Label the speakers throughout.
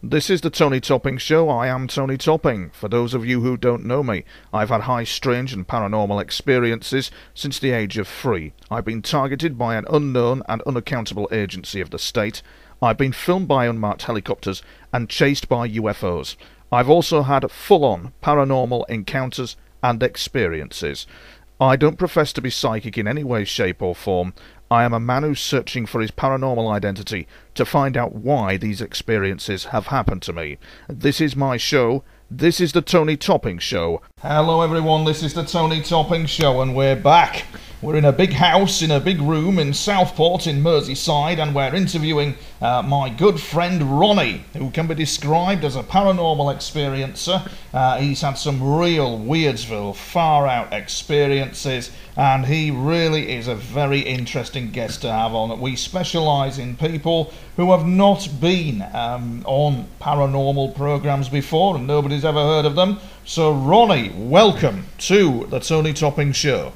Speaker 1: This is the Tony Topping Show. I am Tony Topping. For those of you who don't know me, I've had high strange and paranormal experiences since the age of 3. I've been targeted by an unknown and unaccountable agency of the state. I've been filmed by unmarked helicopters and chased by UFOs. I've also had full-on paranormal encounters and experiences. I don't profess to be psychic in any way, shape or form. I am a man who's searching for his paranormal identity to find out why these experiences have happened to me. This is my show. This is the Tony Topping Show. Hello everyone, this is the Tony Topping Show and we're back. We're in a big house, in a big room in Southport in Merseyside, and we're interviewing my good friend Ronnie, who can be described as a paranormal experiencer. He's had some real Weirdsville, far-out experiences, and he really is a very interesting guest to have on. We specialise in people who have not been on paranormal programmes before, and nobody's ever heard of them. So Ronnie, welcome to the Tony Topping Show.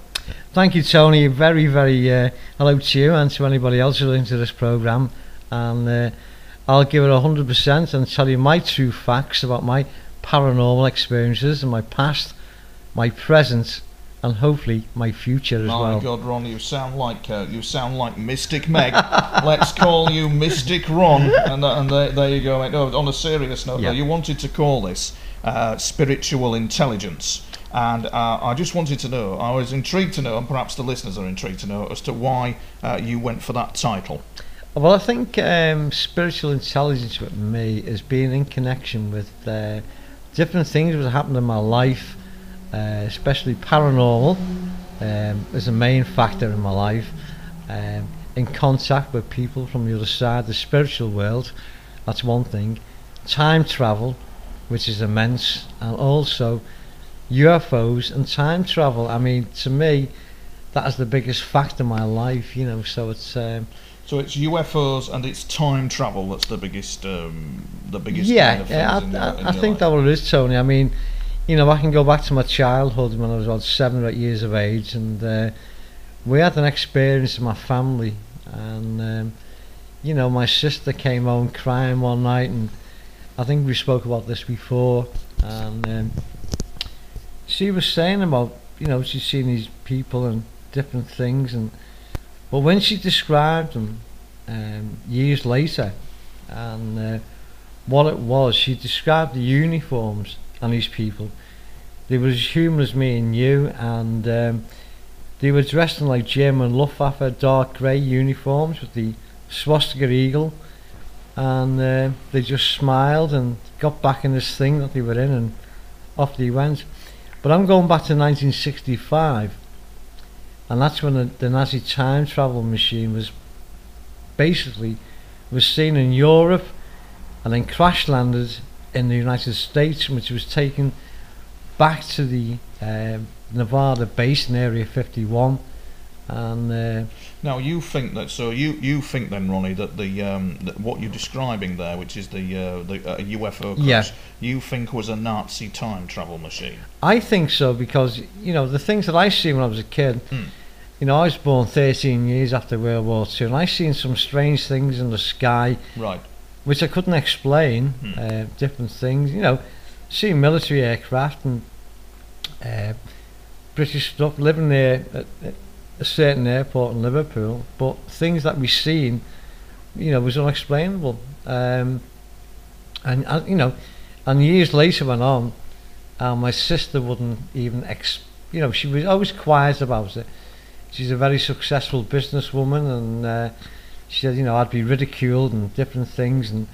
Speaker 2: Thank you, Tony. Very, very hello to you and to anybody else who's into this programme. And I'll give it 100% and tell you my true facts about my paranormal experiences and my past, my present, and hopefully my future as well.
Speaker 1: My God, Ron, you sound like Mystic Meg. Let's call you Mystic Ron. And there you go, mate. No, on a serious note, though, you wanted to call this spiritual intelligence. And I just wanted to know, I was intrigued to know, and perhaps the listeners are intrigued to know, as to why you went for that title.
Speaker 2: Well, I think spiritual intelligence with me is being in connection with different things that happened in my life, especially paranormal is a main factor in my life, in contact with people from the other side, the spiritual world, that's one thing, time travel, which is immense, and also UFOs and time travel. I mean, to me, that is the biggest fact in my life, you know. So it's
Speaker 1: UFOs and it's time travel that's the biggest.
Speaker 2: Yeah,
Speaker 1: kind of
Speaker 2: I think that's what it is, Tony. I mean, you know, I can go back to my childhood when I was about 7 or 8 years of age, and we had an experience in my family, and you know, my sister came home crying one night, and I think we spoke about this before, and she was saying about, you know, she's seen these people and different things, but when she described them years later, and what it was, she described the uniforms on these people. They were as human as me and you, and they were dressed in like German Luftwaffe dark grey uniforms with the swastika eagle, and they just smiled and got back in this thing that they were in, and off they went. But I'm going back to 1965, and that's when the Nazi time travel machine was seen in Europe, and then crash landed in the United States, which was taken back to the Nevada base in Area 51. And
Speaker 1: now you think that, so you think then, Ronnie, that that what you're describing there, which is the UFO crash, you think was a Nazi time travel machine?
Speaker 2: I think so, because, you know, the things that I seen when I was a kid, you know, I was born 13 years after World War II, and I seen some strange things in the sky,
Speaker 1: right, which
Speaker 2: I couldn't explain. Different things, you know, seeing military aircraft and British stuff, living there at a certain airport in Liverpool, but things that we seen, you know, was unexplainable. And you know, and years later went on, my sister wouldn't even you know, she was always quiet about it. She's a very successful businesswoman, and she said, you know, I'd be ridiculed and different things, and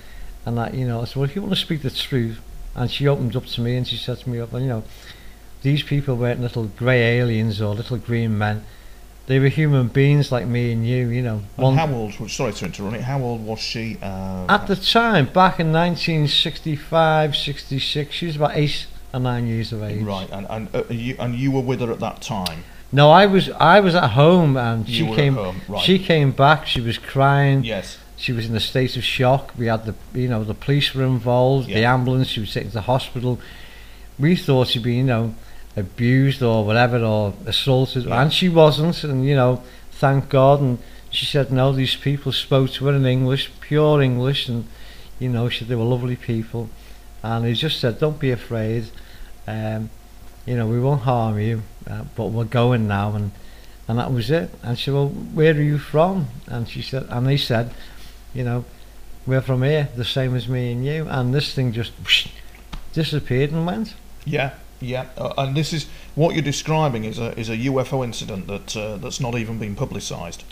Speaker 2: that, you know. I said, well, if you want to speak the truth, and she opened up to me and she said to me, well, you know, these people weren't little grey aliens or little green men. They were human beings like me and you know.
Speaker 1: And how old, sorry to interrupt, how old was she?
Speaker 2: At the time, back in 1965, 66, she was about 8 or 9 years of age.
Speaker 1: Right, and you were with her at that time?
Speaker 2: No, I was at home, and
Speaker 1: she came. Right.
Speaker 2: She came back. She was crying.
Speaker 1: Yes.
Speaker 2: She was in a state of shock. We had the police were involved. Yeah. The ambulance. She was taken to the hospital. We thought she'd been, you know, abused or whatever, or assaulted, and she wasn't, and, you know, thank God. And she said no, these people spoke to her in English, pure English, and You know, they were lovely people, and he just said, "Don't be afraid. You know, we won't harm you, but we're going now." And that was it. And she said, "Well, where are you from?" And she said, and he said, "You know, we're from here, the same as me and you." And this thing just whoosh, disappeared and went.
Speaker 1: Yeah, yeah. And this is what you're describing is a UFO incident that's not even been publicised.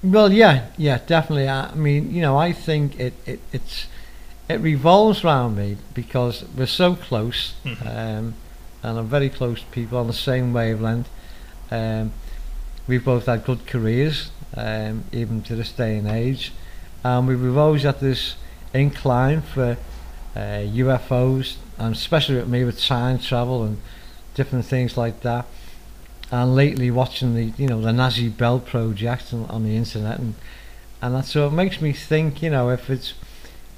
Speaker 2: Well, yeah, definitely. I mean, you know, I think it revolves around me because we're so close, and I'm very close to people on the same wavelength. We've both had good careers, even to this day and age, and we've always had this incline for UFOs, and especially with me with time travel and different things like that. And lately watching the Nazi Bell project on the internet, and that, so it makes me think, you know, if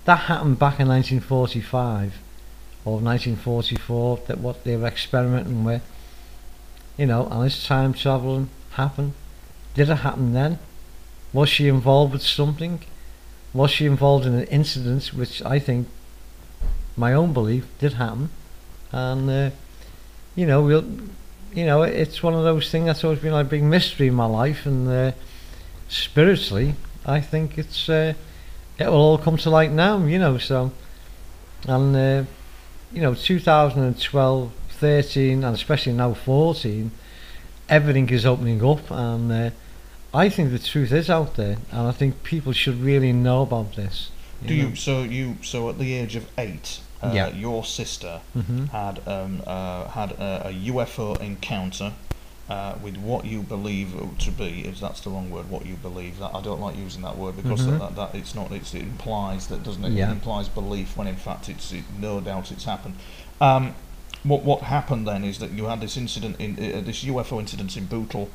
Speaker 2: that happened back in 1945 or 1944, that what they were experimenting with, you know, and this time traveling happened. Did it happen then? Was she involved with something? Was she involved in an incident which I think, my own belief, did happen? And you know, it's one of those things that's always been like a big mystery in my life, and spiritually, I think it will all come to light now, you know. So, and you know, 2012, 13, and especially now 14, everything is opening up, and I think the truth is out there, and I think people should really know about this. So
Speaker 1: at the age of 8, your sister had a UFO encounter with what you believe to be, if that's the wrong word, what you believe. That I don't like using that word because that it's not. It implies that, doesn't it?
Speaker 2: Yeah.
Speaker 1: It implies belief when in fact no doubt it's happened. What happened then is that you had this incident this UFO incident in Bootle,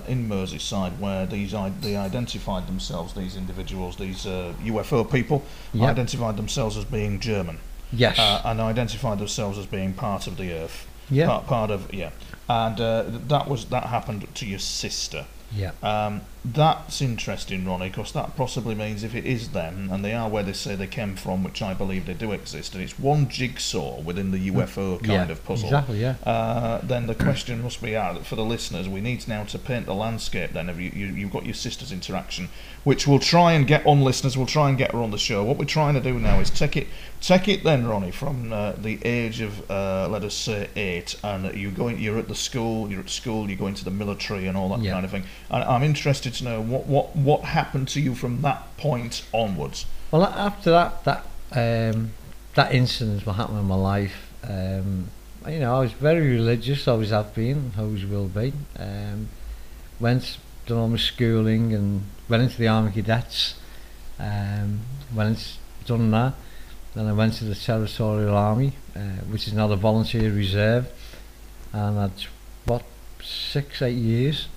Speaker 1: in Merseyside, where they identified themselves, these individuals, these UFO people, identified themselves as being German.
Speaker 2: Yes.
Speaker 1: And identified themselves as being part of the Earth.
Speaker 2: Yeah.
Speaker 1: Part of. And that happened to your sister.
Speaker 2: Yeah.
Speaker 1: That's interesting, Ronnie, because that possibly means if it is them, and they are where they say they came from, which I believe they do exist, and it's one jigsaw within the UFO kind of puzzle.
Speaker 2: Exactly, yeah.
Speaker 1: Then the question must be for the listeners, we need now to paint the landscape then of you've got your sister's interaction, which we'll try and get on, listeners, we'll try and get her on the show. What we're trying to do now is take it then, Ronnie, from the age of, let us say, 8, and you're at school, you're going to the military and all that kind of thing. And I'm interested to know what happened to you from that point onwards.
Speaker 2: Well, after that incident, what happened in my life, you know, I was very religious, always have been, always will be. Done all my schooling and went into the Army Cadets. Done that. Then I went to the Territorial Army, which is now the Volunteer Reserve, and that's 6-8 years.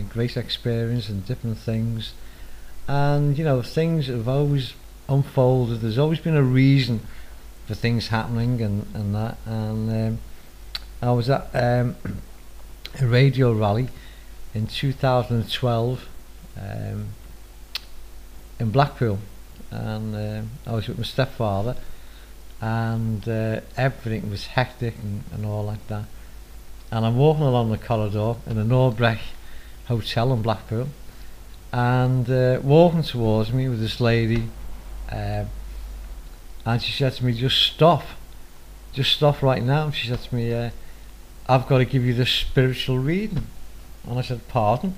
Speaker 2: Great experience and different things, and you know, things have always unfolded. There's always been a reason for things happening and that, and I was at a radio rally in 2012 in Blackpool, and I was with my stepfather, and everything was hectic and all like that, and I'm walking along the corridor in the Norbrecht Hotel in Blackpool, and walking towards me with this lady, and she said to me, just stop right now. She said to me, I've got to give you this spiritual reading. And I said, pardon?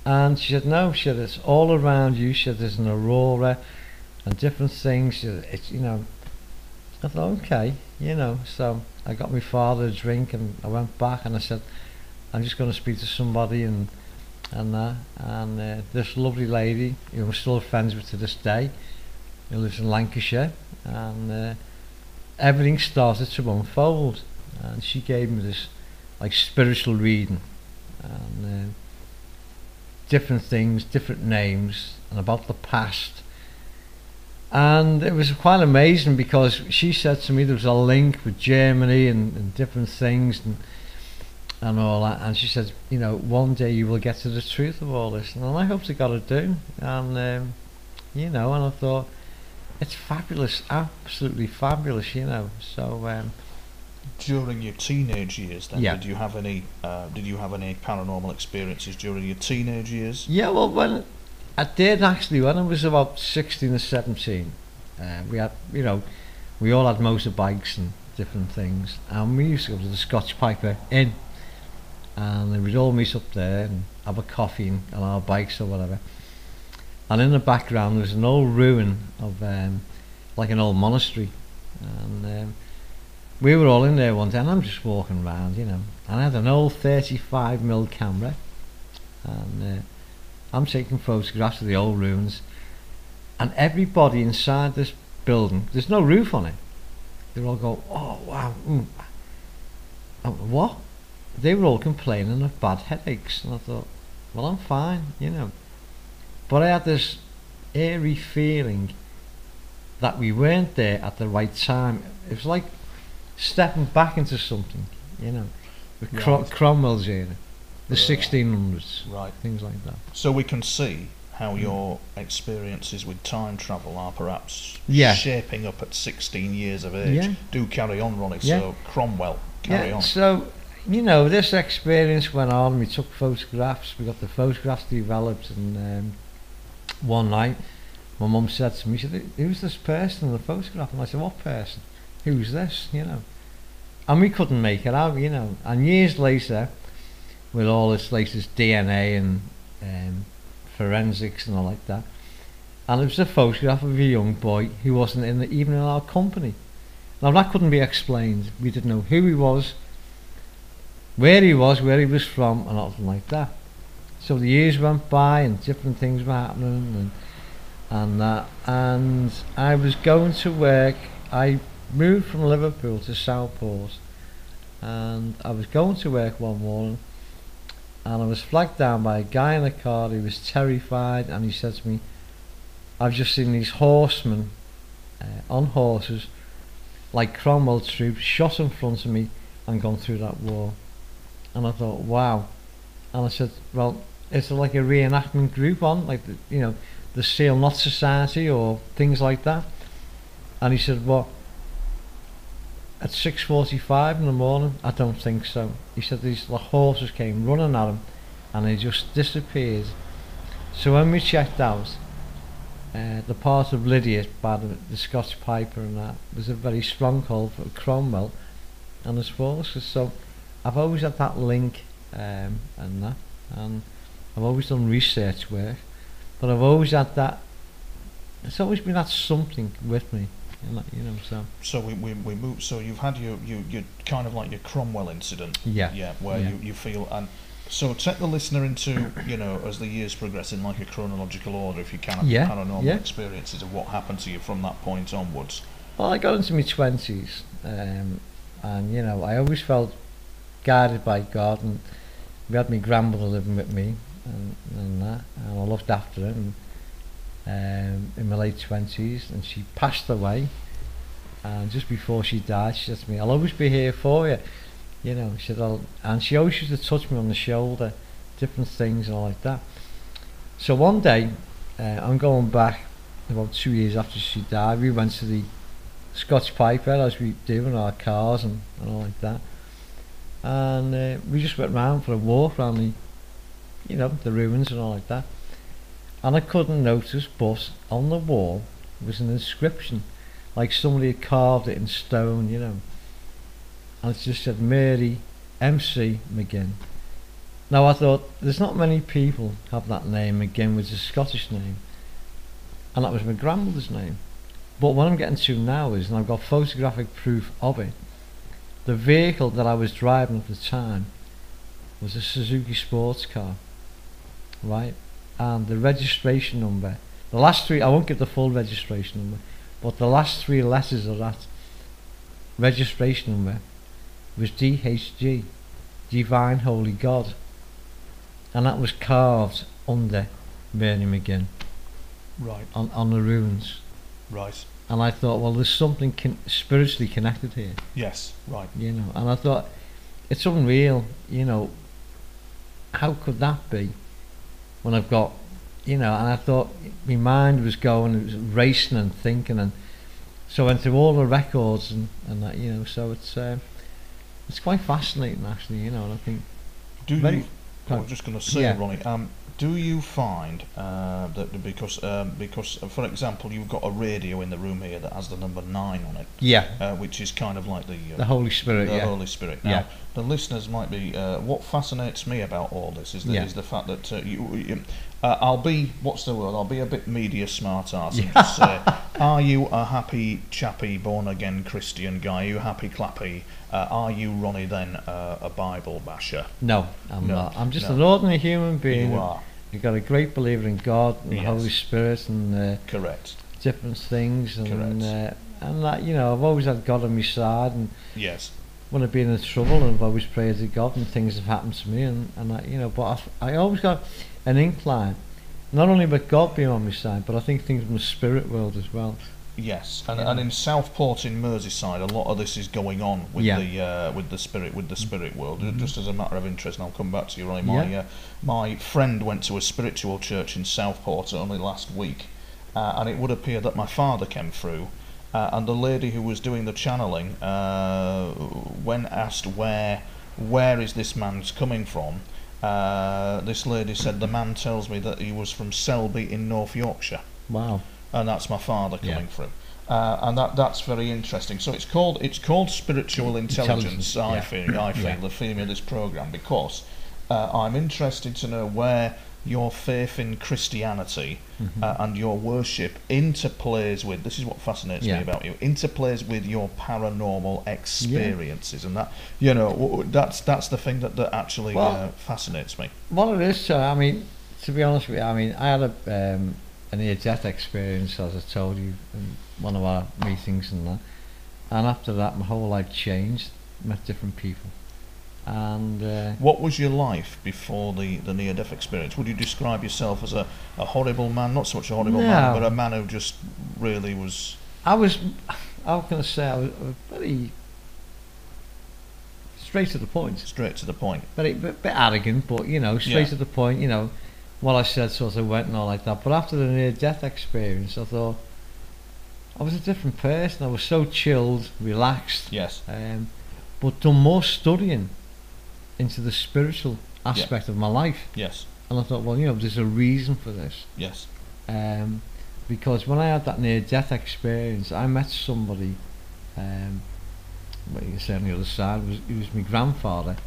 Speaker 2: And she said, no. She said, it's all around you. She said, there's an aurora and different things. She said, it's, you know. I thought, okay, you know. So I got my father a drink, and I went back, and I said, I'm just going to speak to somebody, and that, and this lovely lady who I'm still friends with to this day, who lives in Lancashire, and everything started to unfold, and she gave me this like spiritual reading, and different things, different names, and about the past, and it was quite amazing because she said to me there was a link with Germany and different things and all that, and she said, you know, one day you will get to the truth of all this, and I hope to God I do, and you know, and I thought, it's fabulous, absolutely fabulous, you know. So
Speaker 1: During your teenage years, then,
Speaker 2: yeah,
Speaker 1: did you have any paranormal experiences during your teenage years?
Speaker 2: yeah. Well, when I did actually, when I was about 16 or 17, we had, you know, we all had motorbikes and different things, and we used to go to the Scotch Piper Inn, and we'd all meet up there and have a coffee on our bikes or whatever. And in the background there was an old ruin of like an old monastery, and we were all in there one day, and I'm just walking around, you know, and I had an old 35mm camera, and I'm taking photographs of the old ruins, and everybody inside this building, there's no roof on it, they all go, oh wow, what? They were all complaining of bad headaches, and I thought, well, I'm fine, you know. But I had this eerie feeling that we weren't there at the right time. It was like stepping back into something, you know, with
Speaker 1: Right.
Speaker 2: Cromwell's era, the
Speaker 1: Right.
Speaker 2: 1600s,
Speaker 1: Right.
Speaker 2: things like that.
Speaker 1: So we can see how your experiences with time travel are perhaps
Speaker 2: Yeah.
Speaker 1: shaping up at 16 years of age.
Speaker 2: Yeah.
Speaker 1: Do carry on, Ronnie.
Speaker 2: Yeah.
Speaker 1: So Cromwell, carry on.
Speaker 2: So, you know, this experience went on, we took photographs, we got the photographs developed, and one night my mum said to me, she said, who's this person in the photograph? And I said, what person? Who's this? You know. And we couldn't make it out, you know. And years later, with all this latest DNA and forensics and all like that, and it was a photograph of a young boy who wasn't even in our company. Now that couldn't be explained. We didn't know who he was, where he was from, and nothing like that. So the years went by and different things were happening, and that, and I was going to work. I moved from Liverpool to Southport, and I was going to work one morning, and I was flagged down by a guy in a car. He was terrified, and he said to me, I've just seen these horsemen on horses like Cromwell troops shot in front of me and gone through that wall. And I thought, wow. And I said, well, is there like a reenactment group on, like the Seal Knot Society or things like that? And he said, what, at 6:45 in the morning? I don't think so. He said these horses came running at him and they just disappeared. So when we checked out the part of Lydia by the Scotch Piper and that was a very stronghold for Cromwell and his forces. So I've always had that link and that, and I've always done research work, but I've always had that. It's always been that something with me, you know.
Speaker 1: So we moved. So you've had your kind of like your Cromwell incident.
Speaker 2: Yeah.
Speaker 1: Where
Speaker 2: Yeah.
Speaker 1: you feel, and so take the listener into, you know, as the years progress in like a chronological order, if you can, of
Speaker 2: Yeah,
Speaker 1: paranormal
Speaker 2: yeah.
Speaker 1: experiences of what happened to you from that point onwards.
Speaker 2: Well, I got into my 20s, and you know, I always felt guided by God, and we had my grandmother living with me, and that, and I looked after her, and in my late 20s, and she passed away, and just before she died, she said to me, I'll always be here for you, you know. She said, and she always used to touch me on the shoulder, different things and all like that. So one day, I'm going back about 2 years after she died. We went to the Scotch Piper, as we do in our cars and all like that, and we just went round for a walk around the, you know, the ruins and all like that. And I couldn't notice, but on the wall was an inscription, like somebody had carved it in stone, you know, and it just said Mary MC McGinn. Now I thought, there's not many people have that name, McGinn, which is a Scottish name, and that was my grandmother's name. But what I'm getting to now is, and I've got photographic proof of it, the vehicle that I was driving at the time was a Suzuki sports car, right? And the registration number, the last three, I won't give the full registration number, but the last three letters of that registration number was DHG, Divine Holy God, and that was carved under Mary McGinn
Speaker 1: Right.
Speaker 2: on the ruins.
Speaker 1: Right.
Speaker 2: And I thought, well, there's something spiritually connected here,
Speaker 1: Yes. Right.
Speaker 2: you know. And I thought, it's unreal, you know, how could that be when I've got you know, and I thought my mind was going, it was racing and thinking, and so I went through all the records and that, you know. So it's quite fascinating, actually, you know. And I think
Speaker 1: I was just going to say,
Speaker 2: yeah.
Speaker 1: Ronnie, do you find that because for example, you've got a radio in the room here that has the number 9 on it,
Speaker 2: Yeah.
Speaker 1: which is kind of like
Speaker 2: The Holy Spirit,
Speaker 1: the
Speaker 2: yeah.
Speaker 1: Holy Spirit. Now,
Speaker 2: Yeah.
Speaker 1: the listeners might be. What fascinates me about all this is the fact that I'll be, what's the word? I'll be a bit media smart ass and just say, are you a happy chappy born again Christian guy? Are you happy clappy? Are you, Ronnie, then a Bible basher?
Speaker 2: No, I'm not. I'm just an ordinary human being.
Speaker 1: You are.
Speaker 2: You've got a great believer in God and the Holy Spirit and
Speaker 1: correct.
Speaker 2: different things, and
Speaker 1: Correct.
Speaker 2: And that, you know, I've always had God on my side, and
Speaker 1: Yes.
Speaker 2: when I've been in trouble, and I've always prayed to God, and things have happened to me, and that, you know. But I always got an incline, not only about God being on my side, but I think things from the spirit world as well.
Speaker 1: Yes, and in Southport in Merseyside, a lot of this is going on with the spirit world. Just as a matter of interest, and I'll come back to you, Ronnie. My friend went to a spiritual church in Southport only last week, and it would appear that my father came through, and the lady who was doing the channeling, when asked where is this man's coming from, this lady said, the man tells me that he was from Selby in North Yorkshire.
Speaker 2: Wow.
Speaker 1: And that's my father coming through, and that's very interesting. So it's called spiritual intelligence. I feel the theme of this program, because I'm interested to know where your faith in Christianity and your worship interplays with. This is what fascinates me about you. Interplays with your paranormal experiences, and that, you know, that's the thing that actually fascinates me.
Speaker 2: Well, it is. I mean, to be honest with you, I mean, I had a near-death experience, as I told you in one of our meetings and that, and after that my whole life changed. Met different people, and
Speaker 1: what was your life before the near-death experience? Would you describe yourself as a horrible man? Not so much a horrible man, but a man who just really was...
Speaker 2: how can I say, I was very straight to the point.
Speaker 1: Straight to the point.
Speaker 2: Very bit arrogant, but, you know, straight to the point, you know. What I said sort of went and all like that. But after the near-death experience, I thought I was a different person. I was so chilled, relaxed.
Speaker 1: Yes.
Speaker 2: But done more studying into the spiritual aspect of my life.
Speaker 1: Yes.
Speaker 2: And I thought, well, you know, there's a reason for this.
Speaker 1: Yes.
Speaker 2: Because when I had that near-death experience, I met somebody. What you can say on the other side, he was my grandfather,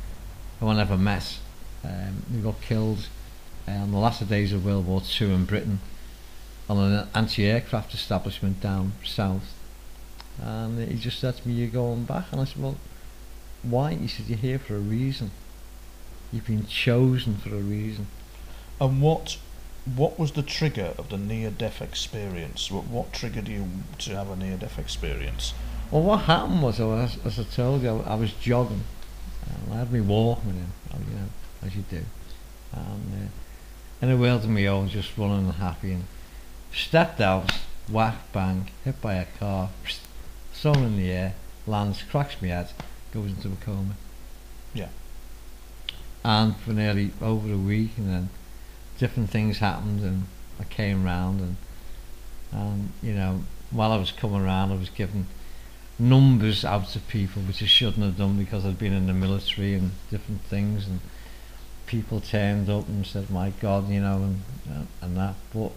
Speaker 2: who I never met. He got killed on the latter days of World War II in Britain on an anti-aircraft establishment down south, and he just said to me, "You're going back?" And I said, "Well, why?" He said, "You're here for a reason. You've been chosen for a reason."
Speaker 1: And what was the trigger of the near-death experience? What triggered you to have a near-death experience?
Speaker 2: Well, what happened was, as I told you, I was jogging, and I had my Walkman in, you know, as you do, and in a world of my own, just running and happy, and stepped out, whack, bang, hit by a car, thrown in the air, lands, cracks my head, goes into a coma.
Speaker 1: Yeah.
Speaker 2: And for nearly over a week, and then different things happened, and I came round, and you know, while I was coming around, I was given numbers out to people which I shouldn't have done, because I'd been in the military and different things, and people turned up and said, "My God," you know, and that. But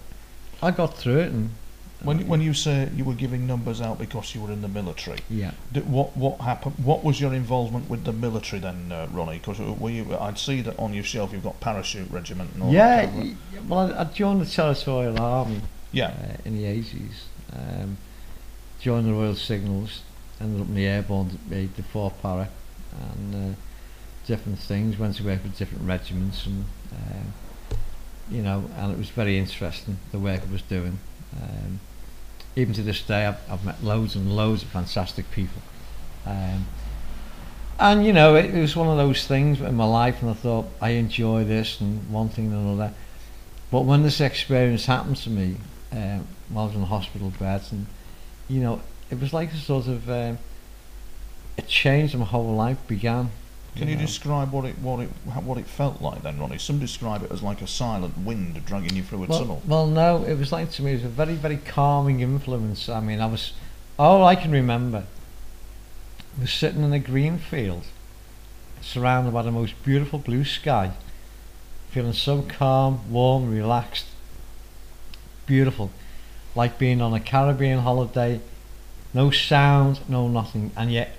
Speaker 2: I got through it. And
Speaker 1: when you say you were giving numbers out because you were in the military, what happened? What was your involvement with the military then, Ronnie? Because I'd see that on your shelf you've got parachute regiment and all that. Kind of.
Speaker 2: Well, I joined the Territorial Army. In the 80s. Joined the Royal Signals. Ended up in the airborne, the 4 para, and different things. Went to work with different regiments, and you know, and it was very interesting, the work I was doing. Even to this day, I've met loads and loads of fantastic people, and you know, it was one of those things in my life, and I thought, I enjoy this and one thing and another. But when this experience happened to me, while I was in the hospital bed, and you know, it was like a sort of it changed. My whole life began
Speaker 1: Can you describe what it felt like then, Ronnie? Some describe it as like a silent wind dragging you through a tunnel.
Speaker 2: Well, no, it was like, to me, it was a very, very calming influence. I mean, all I can remember was sitting in a green field, surrounded by the most beautiful blue sky, feeling so calm, warm, relaxed, beautiful, like being on a Caribbean holiday, no sound, no nothing, and yet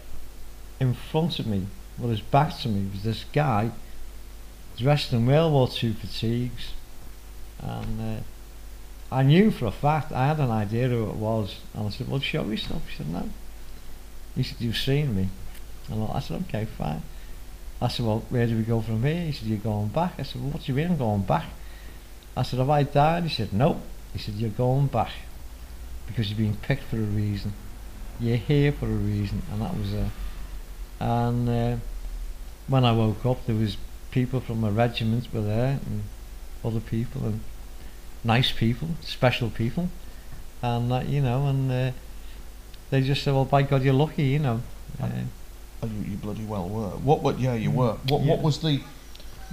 Speaker 2: in front of me, with his back to me, was this guy dressed in World War II fatigues, and I knew for a fact, I had an idea who it was, and I said, well, show yourself. He said, no. He said, you've seen me. And I said, okay, fine. I said, well, where do we go from here? He said, you're going back. I said, well, what do you mean I'm going back? I said, have I died? He said, nope. He said, you're going back because you're being picked for a reason. You're here for a reason. And that was and when I woke up, there was people from my regiment were there, and other people, and nice people, special people, and they just said, well, by God, you're lucky, you know.
Speaker 1: You bloody well were. Yeah, you were. What was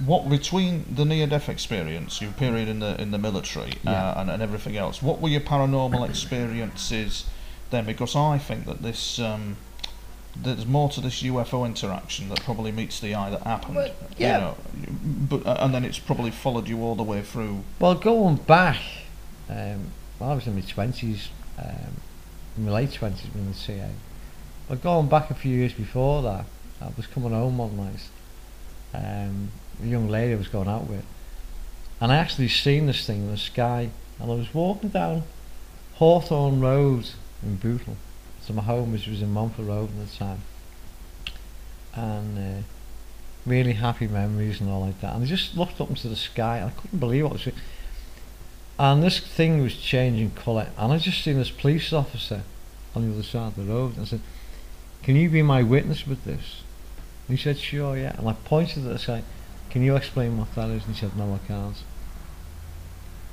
Speaker 1: what between the near-death experience, your period in the military, and everything else? What were your paranormal experiences then? Because I think that this there's more to this UFO interaction that probably meets the eye that happened.
Speaker 2: Well, yeah.
Speaker 1: You know, but and then it's probably followed you all the way through.
Speaker 2: Well, going back, I was in my 20s, in my late 20s in the CA. But going back a few years before that, I was coming home one night. A young lady I was going out with, and I actually seen this thing in the sky, and I was walking down Hawthorne Road in Bootle. So my home was in Montfort Road at the time, and really happy memories and all like that. And I just looked up into the sky, and I couldn't believe what was it. And this thing was changing colour, and I just seen this police officer on the other side of the road, and I said, can you be my witness with this? And he said, sure, yeah. And I pointed at the sky, can you explain what that is? And he said, no, I can't.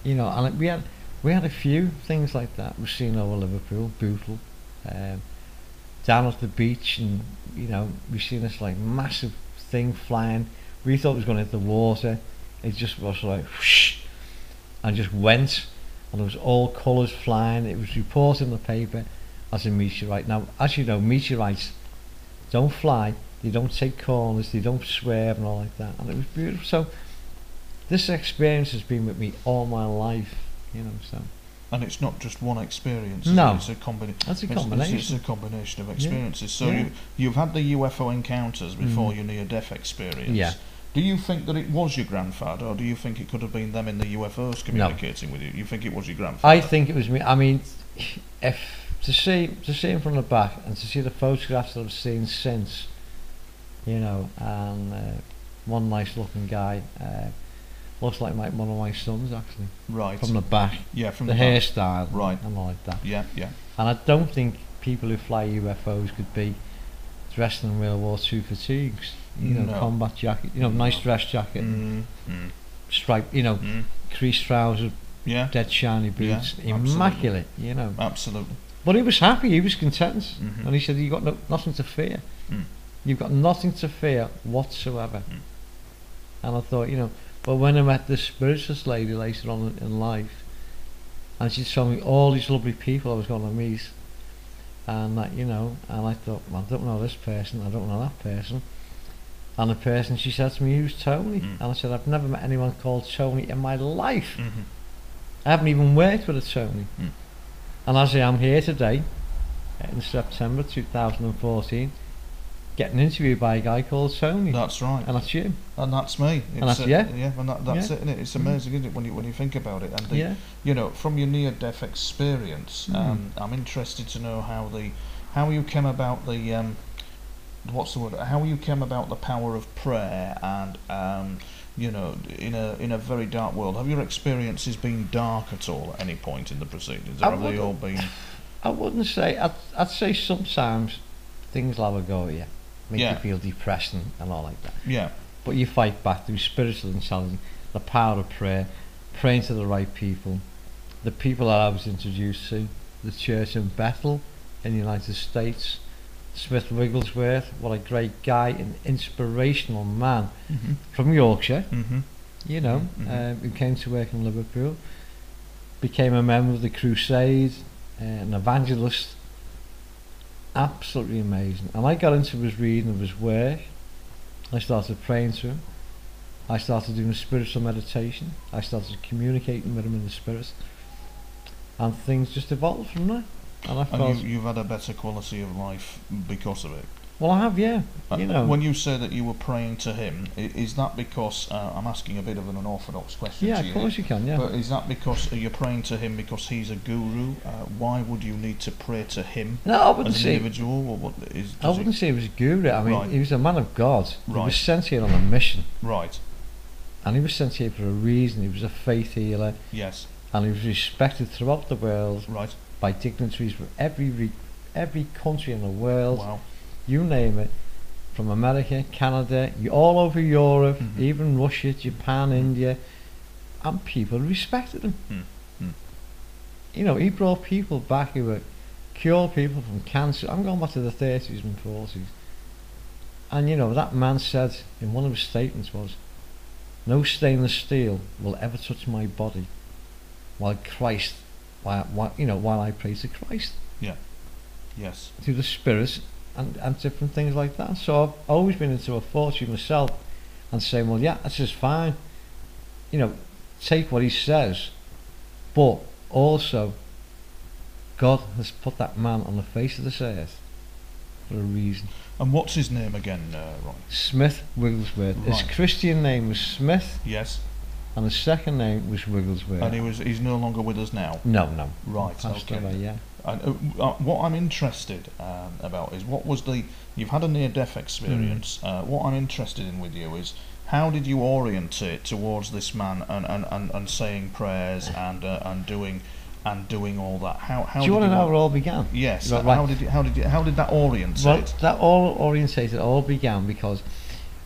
Speaker 2: You know, and we had a few things like that. We've seen over Liverpool, Bootle, down at the beach, and you know, we've seen this like massive thing flying. We thought it was going to hit the water. It just was like whoosh, and just went, and there was all colours flying. It was reported in the paper as a meteorite. Now, as you know, meteorites don't fly, they don't take corners, they don't swerve and all like that, and it was beautiful. So this experience has been with me all my life, you know. So.
Speaker 1: And it's not just one experience.
Speaker 2: No,
Speaker 1: it's a combination.
Speaker 2: That's a combination.
Speaker 1: It's a combination of experiences. So you've had the UFO encounters before your near-death experience.
Speaker 2: Yeah.
Speaker 1: Do you think that it was your grandfather, or do you think it could have been them in the UFOs communicating with you? You think it was your grandfather?
Speaker 2: I think it was me. I mean, if to see him from the back and to see the photographs that I've seen since, you know, and one nice-looking guy. Looks like one of my sons, actually.
Speaker 1: Right.
Speaker 2: From the back.
Speaker 1: Yeah, from
Speaker 2: the hairstyle.
Speaker 1: Right.
Speaker 2: And all like that.
Speaker 1: Yeah, yeah.
Speaker 2: And I don't think people who fly UFOs could be dressed in World War II fatigues. You know, combat jacket. You know, nice dress jacket. Striped, you know, creased trousers.
Speaker 1: Yeah.
Speaker 2: Dead shiny boots. Yeah, immaculate, you know.
Speaker 1: Absolutely.
Speaker 2: But he was happy, he was content. And he said, you've got nothing to fear. You've got nothing to fear whatsoever. And I thought, you know, but when I met this spiritualist lady later on in life, and she told me all these lovely people I was going to meet, and that, you know, and I thought, well, I don't know this person, I don't know that person, and the person, she said to me, who's Tony? And I said, I've never met anyone called Tony in my life. I haven't even worked with a Tony. And as I am here today, in September 2014, getting interviewed by a guy called Tony.
Speaker 1: That's right.
Speaker 2: And that's you.
Speaker 1: And that's me.
Speaker 2: And that's
Speaker 1: yeah, and that's it, isn't it? It's amazing, isn't it, when you think about it? And you know, from your near-death experience, I'm interested to know how you came about the how you came about the power of prayer, and you know, in a very dark world. Have your experiences been dark at all at any point in the proceedings? Or have they all been? I
Speaker 2: wouldn't say. I'd say sometimes things will have a go at you. Make you feel depressed and all like that.
Speaker 1: Yeah.
Speaker 2: But you fight back through spiritual intelligence, the power of prayer, praying to the right people. The people that I was introduced to, the church in Bethel in the United States, Smith Wigglesworth, what a great guy, an inspirational man from Yorkshire, you know, who came to work in Liverpool, became a member of the Crusade, an evangelist, absolutely amazing. And I got into his reading of his work. I started praying to him. I started doing spiritual meditation. I started communicating with him in the spirit, and things just evolved from there. And I felt,
Speaker 1: you've had a better quality of life because of it.
Speaker 2: Well, I have, yeah. You know,
Speaker 1: when you say that you were praying to him, is that because I'm asking a bit of an unorthodox question?
Speaker 2: Yeah,
Speaker 1: to
Speaker 2: of course you can. Yeah.
Speaker 1: But is that because you're praying to him because he's a guru? Why would you need to pray to him?
Speaker 2: No, I wouldn't
Speaker 1: as an
Speaker 2: say.
Speaker 1: Individual, or what is?
Speaker 2: I wouldn't say he was a guru. I mean,
Speaker 1: Right.
Speaker 2: he was a man of God.
Speaker 1: Right.
Speaker 2: He was sent here on a mission,
Speaker 1: Right.
Speaker 2: and he was sent here for a reason. He was a faith healer,
Speaker 1: Yes.
Speaker 2: and he was respected throughout the world
Speaker 1: Right.
Speaker 2: by dignitaries from every country in the world.
Speaker 1: Wow.
Speaker 2: You name it. From America, Canada, all over Europe,
Speaker 1: Mhm.
Speaker 2: even Russia, Japan, India, and people respected him. You know, he brought people back who were cured people from cancer. I'm going back to the 30s and 40s. And you know, that man said in one of his statements was, "No stainless steel will ever touch my body while while I pray to Christ."
Speaker 1: Yeah. Yes.
Speaker 2: Through the Spirit and different things like that. So I've always been into a fortune myself and saying, well, yeah, that's just fine. You know, take what he says, but also God has put that man on the face of this earth for a reason.
Speaker 1: And what's his name again, Ronnie?
Speaker 2: Smith Wigglesworth.
Speaker 1: Right.
Speaker 2: His Christian name was Smith,
Speaker 1: Yes.
Speaker 2: and his second name was Wigglesworth.
Speaker 1: And he's no longer with us now.
Speaker 2: No.
Speaker 1: Right.
Speaker 2: Passed
Speaker 1: Okay.
Speaker 2: away, yeah.
Speaker 1: And what I'm interested about is you've had a near-death experience. What I'm interested in with you is how did you orientate towards this man and saying prayers and doing all that? How
Speaker 2: Do you want to know how it all began?
Speaker 1: Yes.
Speaker 2: Right.
Speaker 1: How did that orientate?
Speaker 2: Well, that all began because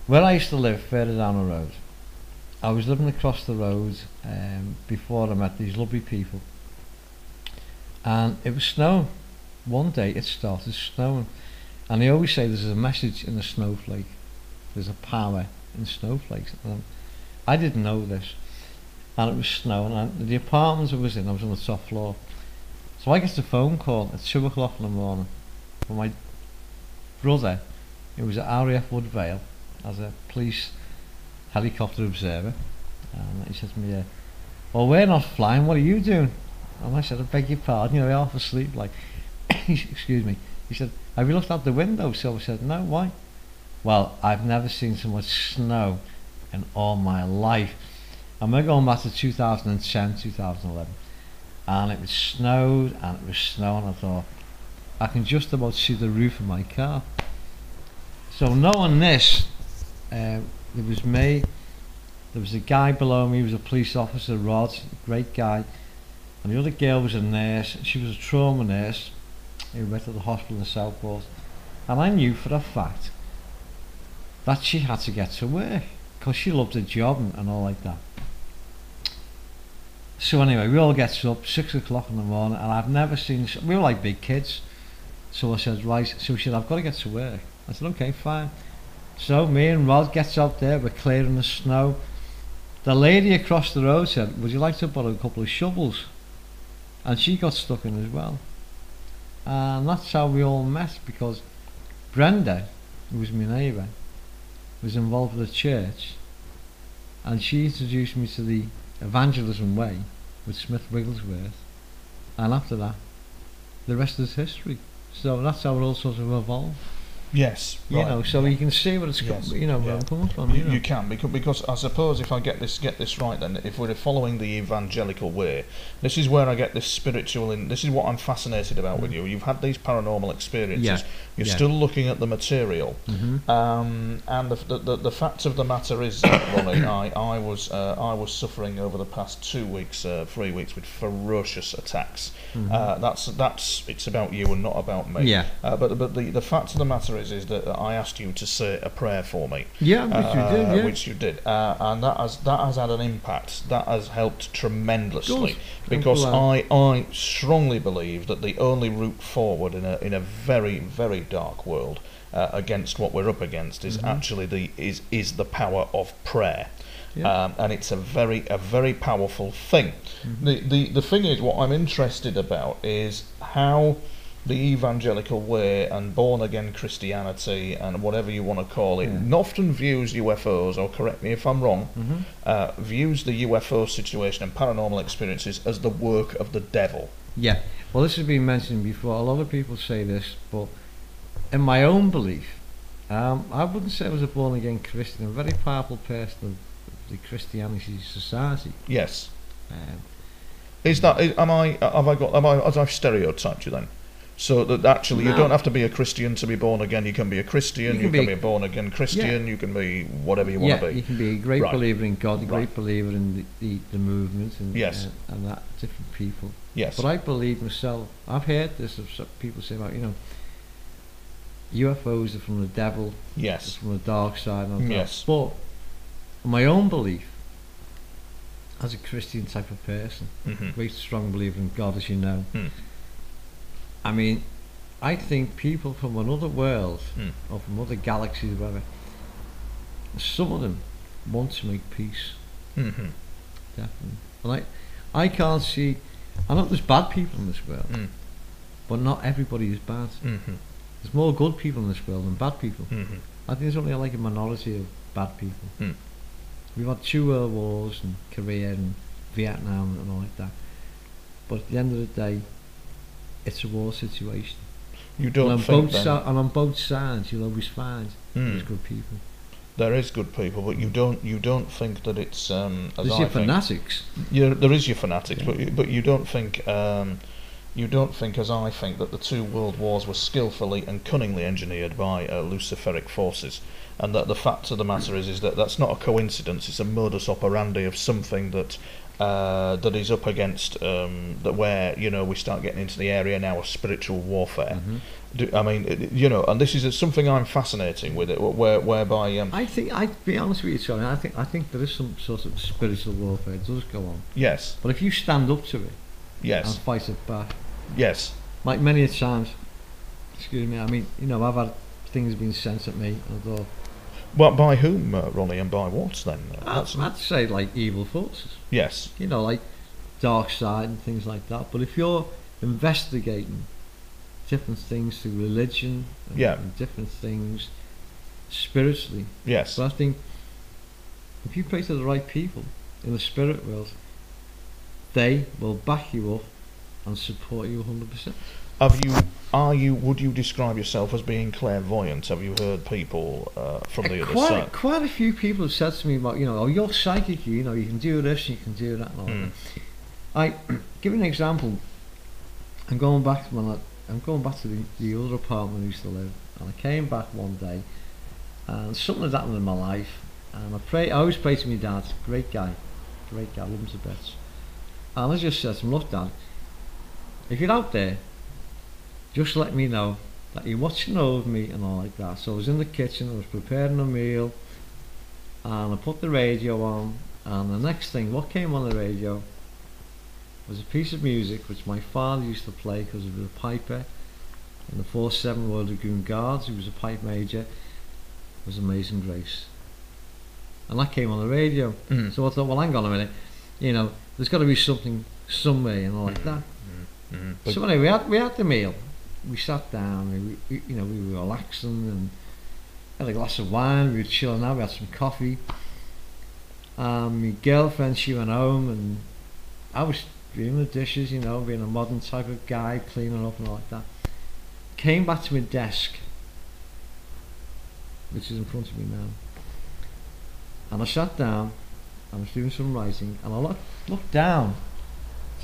Speaker 2: where I used to live further down the road, I was living across the road before I met these lovely people, and it was snowing. One day it started snowing, and they always say there's a message in a snowflake, there's a power in snowflakes, and I didn't know this, and it was snowing, and the apartment I was on the top floor, so I get a phone call at 2 o'clock in the morning from my brother, who was at RAF Woodvale as a police helicopter observer, and he said to me, well, we're not flying, what are you doing? And I said, I beg your pardon, you know, half asleep, like, excuse me. He said, have you looked out the window? So I said, no, why? Well, I've never seen so much snow in all my life. And we're going back to 2010, 2011. And it was snowed, and it was snowing. I thought, I can just about see the roof of my car. So knowing this, it was me, there was a guy below me, he was a police officer, Rod, great guy. And the other girl was a nurse. She was a trauma nurse who went to the hospital in Southport. And I knew for a fact that she had to get to work because she loved her job and all like that. So anyway, we all get up 6 o'clock in the morning, and I've never seen, we were like big kids. So I said, right, so she said, I've got to get to work. I said, okay, fine. So me and Rod gets out there, we're clearing the snow. The lady across the road said, would you like to borrow a couple of shovels? And she got stuck in as well. And that's how we all met, because Brenda, who was my neighbour, was involved with the church, and she introduced me to the evangelism way with Smith Wigglesworth, and after that the rest is history. So that's how it all sort of evolved.
Speaker 1: Yes,
Speaker 2: you
Speaker 1: right.
Speaker 2: know, so you can see what it's
Speaker 1: Yes.
Speaker 2: you know, where
Speaker 1: Yeah.
Speaker 2: I'm coming from. You know.
Speaker 1: You can, because I suppose if I get this right, then if we're following the evangelical way, this is where I get this spiritual in. This is what I'm fascinated about with you. You've had these paranormal experiences.
Speaker 2: Yeah.
Speaker 1: You're
Speaker 2: Yeah.
Speaker 1: still looking at the material, and the fact of the matter is, Ronnie, I was suffering over the past 2 weeks, 3 weeks with ferocious attacks. That's it's about you and not about me.
Speaker 2: Yeah.
Speaker 1: But the fact of the matter is that I asked you to say a prayer for me.
Speaker 2: Yeah, which you did. Yeah.
Speaker 1: Which you did, and that has had an impact. That has helped tremendously, because I strongly believe that the only route forward in a very, very dark world against what we're up against is actually the power of prayer. Yeah. And it's a very powerful thing. The thing is, what I'm interested about is how the evangelical way and born again Christianity and whatever you want to call it often views UFOs, or correct me if I'm wrong, views the UFO situation and paranormal experiences as the work of the devil.
Speaker 2: Yeah, well, this has been mentioned before. A lot of people say this, but in my own belief, I wouldn't say I was a born again Christian. I'm a very powerful person of the Christianity Society.
Speaker 1: Yes. Have I stereotyped you then? So that actually you don't have to be a Christian to be born again. You can be a Christian, you can be a born again Christian, you can be whatever you want to be.
Speaker 2: You can be a great believer in God, a great believer in the movement and that different people.
Speaker 1: Yes.
Speaker 2: But I believe myself, I've heard this of some people say about, UFOs are from the devil,
Speaker 1: yes,
Speaker 2: from the dark side and all that.
Speaker 1: Yes.
Speaker 2: But my own belief, as a Christian type of person, great strong believer in God, as you know, I mean, I think people from another world or from other galaxies, or whatever, some of them want to make peace. Definitely. And I can't see. I know there's bad people in this world, but not everybody is bad. There's more good people in this world than bad people. I think there's only like a minority of bad people. We've had 2 world wars and Korea and Vietnam and all like that. But at the end of the day, it's a war situation.
Speaker 1: You don't
Speaker 2: and
Speaker 1: think
Speaker 2: and on both sides, you'll always find there's good people.
Speaker 1: There is good people, but you don't think that it's
Speaker 2: there's your fanatics.
Speaker 1: There is your fanatics, but you don't think as I think that the 2 world wars were skillfully and cunningly engineered by Luciferic forces, and that the fact of the matter is that that's not a coincidence. It's a modus operandi of something that is up against that where we start getting into the area now of spiritual warfare. I mean, and this is something I'm fascinating with it, whereby
Speaker 2: I think, I'd be honest with you, Tony, I think there is some sort of spiritual warfare. It does go on.
Speaker 1: Yes.
Speaker 2: But if you stand up to it,
Speaker 1: yes,
Speaker 2: and fight it back,
Speaker 1: yes,
Speaker 2: like many a times, excuse me, I mean, I've had things being sent at me, and I thought,
Speaker 1: well, by whom, Ronnie, and by what then?
Speaker 2: I'd say like evil forces.
Speaker 1: Yes.
Speaker 2: Like dark side and things like that. But if you're investigating different things through religion and different things spiritually,
Speaker 1: yes.
Speaker 2: But I think if you pray to the right people in the spirit world, they will back you up and support you 100%.
Speaker 1: Would you describe yourself as being clairvoyant? Have you heard people from the other side?
Speaker 2: Quite a few people have said to me about, oh, you're psychic, you can do this, you can do that, and all that. I give you an example. I'm going back to the other apartment I used to live, and I came back one day, and something had happened in my life, and I always pray to my dad, great guy, love him to bits, and I just said to him, look, Dad, if you're out there, just let me know that you're watching over me and all like that. So I was in the kitchen, I was preparing a meal, and I put the radio on, and the next thing, what came on the radio was a piece of music which my father used to play because he was a piper in the 4-7 Royal Dragoon Guards. He was a pipe major. It was Amazing Grace, and that came on the radio. So I thought, well, hang on a minute, there's got to be something somewhere and all like that. So anyway, we had the meal. We sat down, we were relaxing and had a glass of wine, we were chilling out, we had some coffee. My girlfriend, she went home, and I was doing the dishes, being a modern type of guy, cleaning up and all like that. Came back to my desk, which is in front of me now, and I sat down, I was doing some writing, and I looked down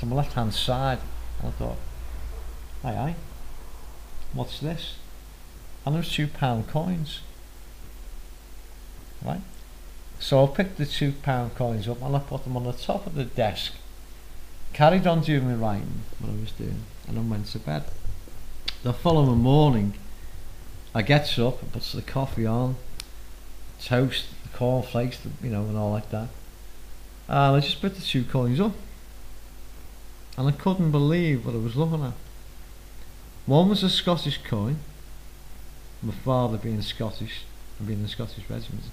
Speaker 2: to my left hand side, and I thought, aye, what's this? And there was £2 coins, right? So I picked the £2 coins up and I put them on the top of the desk, carried on doing my writing, what I was doing, and then went to bed. The following morning, I gets up, I puts the coffee on, toast, the cornflakes, you know, and all like that. And I just put the 2 coins up. And I couldn't believe what I was looking at. One was a Scottish coin, my father being Scottish, and being in the Scottish regiment.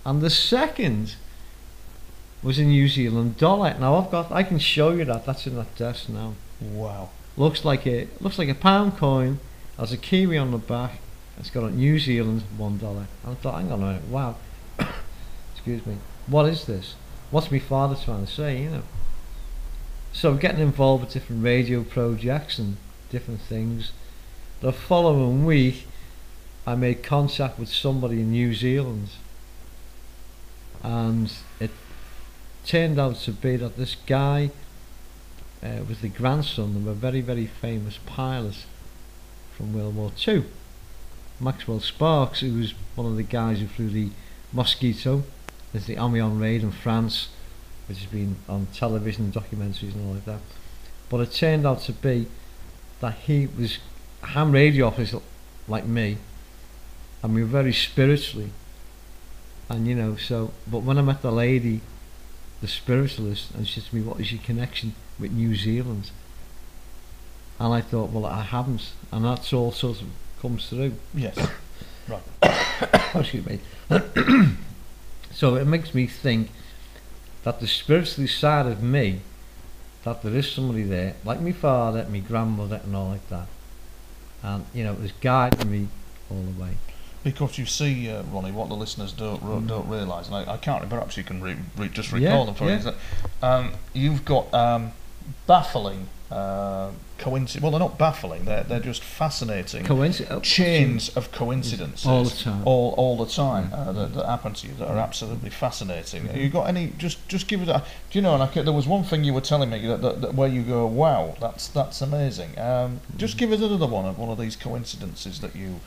Speaker 2: And the second was a New Zealand dollar. Now I can show you that. That's in that desk now.
Speaker 1: Wow.
Speaker 2: Looks like a pound coin. Has a kiwi on the back. It's got a New Zealand $1. And I thought, hang on a minute, wow. Excuse me. What is this? What's my father trying to say? You know. So getting involved with different radio projects and different things. The following week, I made contact with somebody in New Zealand, and it turned out to be that this guy was the grandson of a very, very famous pilot from World War II, Maxwell Sparks, who was one of the guys who flew the Mosquito. There's the Amiens raid in France, which has been on television, documentaries and all like that. But it turned out to be that he was a ham radio officer like me, and we were very spiritually, and you know, so, but when I met the lady, the spiritualist, and she said to me, what is your connection with New Zealand? And I thought, well, I haven't, and that's all sort of comes through.
Speaker 1: Yes. Right.
Speaker 2: Excuse me. So it makes me think that the spiritual side of me, that there is somebody there, like my father, my grandmother and all like that, and you know, it was guiding me all the way.
Speaker 1: Because you see, Ronnie, what the listeners don't realise, and I can't, perhaps you can just recall them for me, is that you've got baffling coincidence. Well, they're not baffling; they're just fascinating chains of coincidences
Speaker 2: all the time,
Speaker 1: all the time that happen to you that are absolutely fascinating. You got any? Just give it a. Do you know? And there was one thing you were telling me that where you go, wow, that's amazing. Just give us another one of these coincidences that you.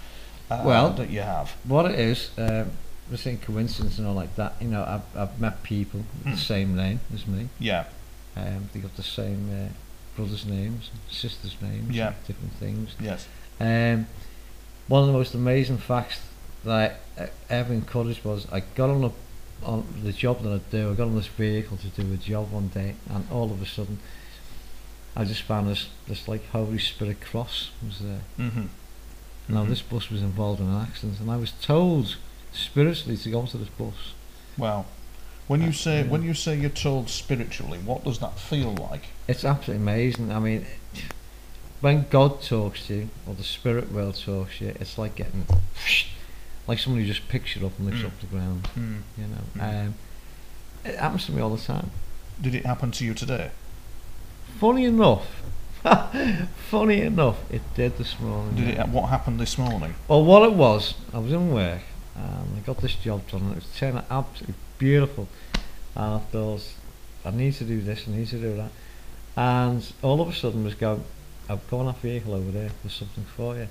Speaker 1: That you have.
Speaker 2: What it is, we're saying coincidence and all like that. You know, I've met people with the same name as me.
Speaker 1: Yeah.
Speaker 2: They got the same brothers' names, sisters' names, different things.
Speaker 1: Yes.
Speaker 2: One of the most amazing facts that I ever encouraged was I got on the job that I do. I got on this vehicle to do a job one day, and all of a sudden, I just found this like Holy Spirit cross was there.
Speaker 1: Mm-hmm.
Speaker 2: Now this bus was involved in an accident, and I was told spiritually to go onto this bus.
Speaker 1: Wow. When you say you're told spiritually, what does that feel like?
Speaker 2: It's absolutely amazing. I mean, when God talks to you, or the spirit world talks to you, it's like getting like somebody just picks you up and lifts up the ground. You know, it happens to me all the time.
Speaker 1: Did it happen to you today?
Speaker 2: Funny enough, it did this morning.
Speaker 1: Did it? What happened this morning?
Speaker 2: Well, what it was, I was in work and I got this job done, and it was turning out absolutely beautiful. And I thought, I need to do this, I need to do that. And all of a sudden was going, I've got that vehicle over there, there's something for you.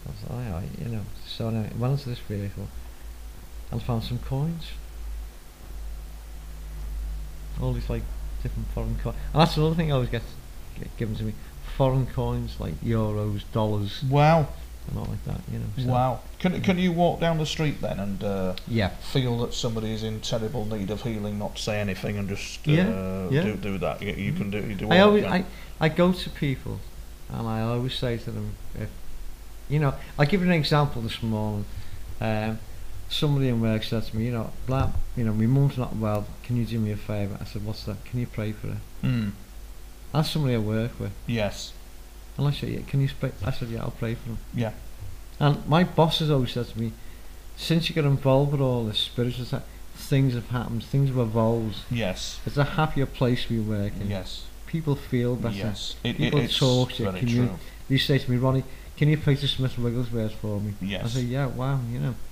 Speaker 2: I was like, alright, you know. So anyway, I went into this vehicle and found some coins. All these like different foreign coins. And that's another thing I always get given to me. Foreign coins like euros, dollars.
Speaker 1: Wow.
Speaker 2: And all like that, you know. So.
Speaker 1: Wow. Can you walk down the street then and feel that somebody is in terrible need of healing, not say anything and just do that? You can do.
Speaker 2: I go to people and I always say to them, I'll give you an example this morning. Somebody in work said to me, my mum's not well, can you do me a favour? I said, what's that? Can you pray for her? That's somebody I work with.
Speaker 1: Yes.
Speaker 2: And I said, yeah, can you pray? I said, yeah, I'll pray for them.
Speaker 1: Yeah.
Speaker 2: And my boss has always said to me, since you got involved with all this spiritual stuff, things have happened, things have evolved.
Speaker 1: Yes.
Speaker 2: It's a happier place we work in.
Speaker 1: Yes.
Speaker 2: People feel better.
Speaker 1: Yes.
Speaker 2: People talk to you. You say to me, Ronnie, can you pray to Smith Wigglesworth for me?
Speaker 1: Yes.
Speaker 2: I say, yeah, wow,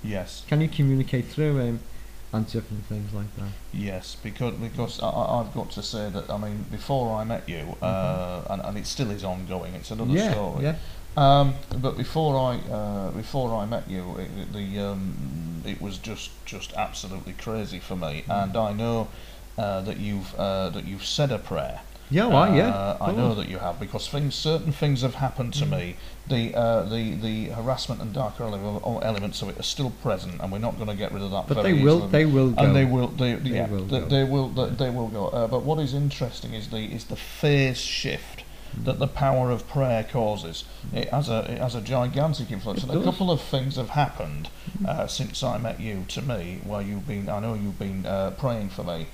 Speaker 1: Yes.
Speaker 2: Can you communicate through him and different things like that?
Speaker 1: Yes, because I've got to say that, I mean, before I met you, and it still is ongoing, it's another story. Yeah. But before I met you, it was just absolutely crazy for me, and I know that you've said a prayer
Speaker 2: Yeah, well, yeah.
Speaker 1: I know that you have, because certain things have happened to me. The harassment and darker elements of it are still present, and we're not going to get rid of that.
Speaker 2: But
Speaker 1: very
Speaker 2: they will.
Speaker 1: easily.
Speaker 2: They will go.
Speaker 1: And they will go. But what is interesting is the phase shift that the power of prayer causes. It has a gigantic influence. And a couple of things have happened since I met you, to me, where I know you've been praying for me.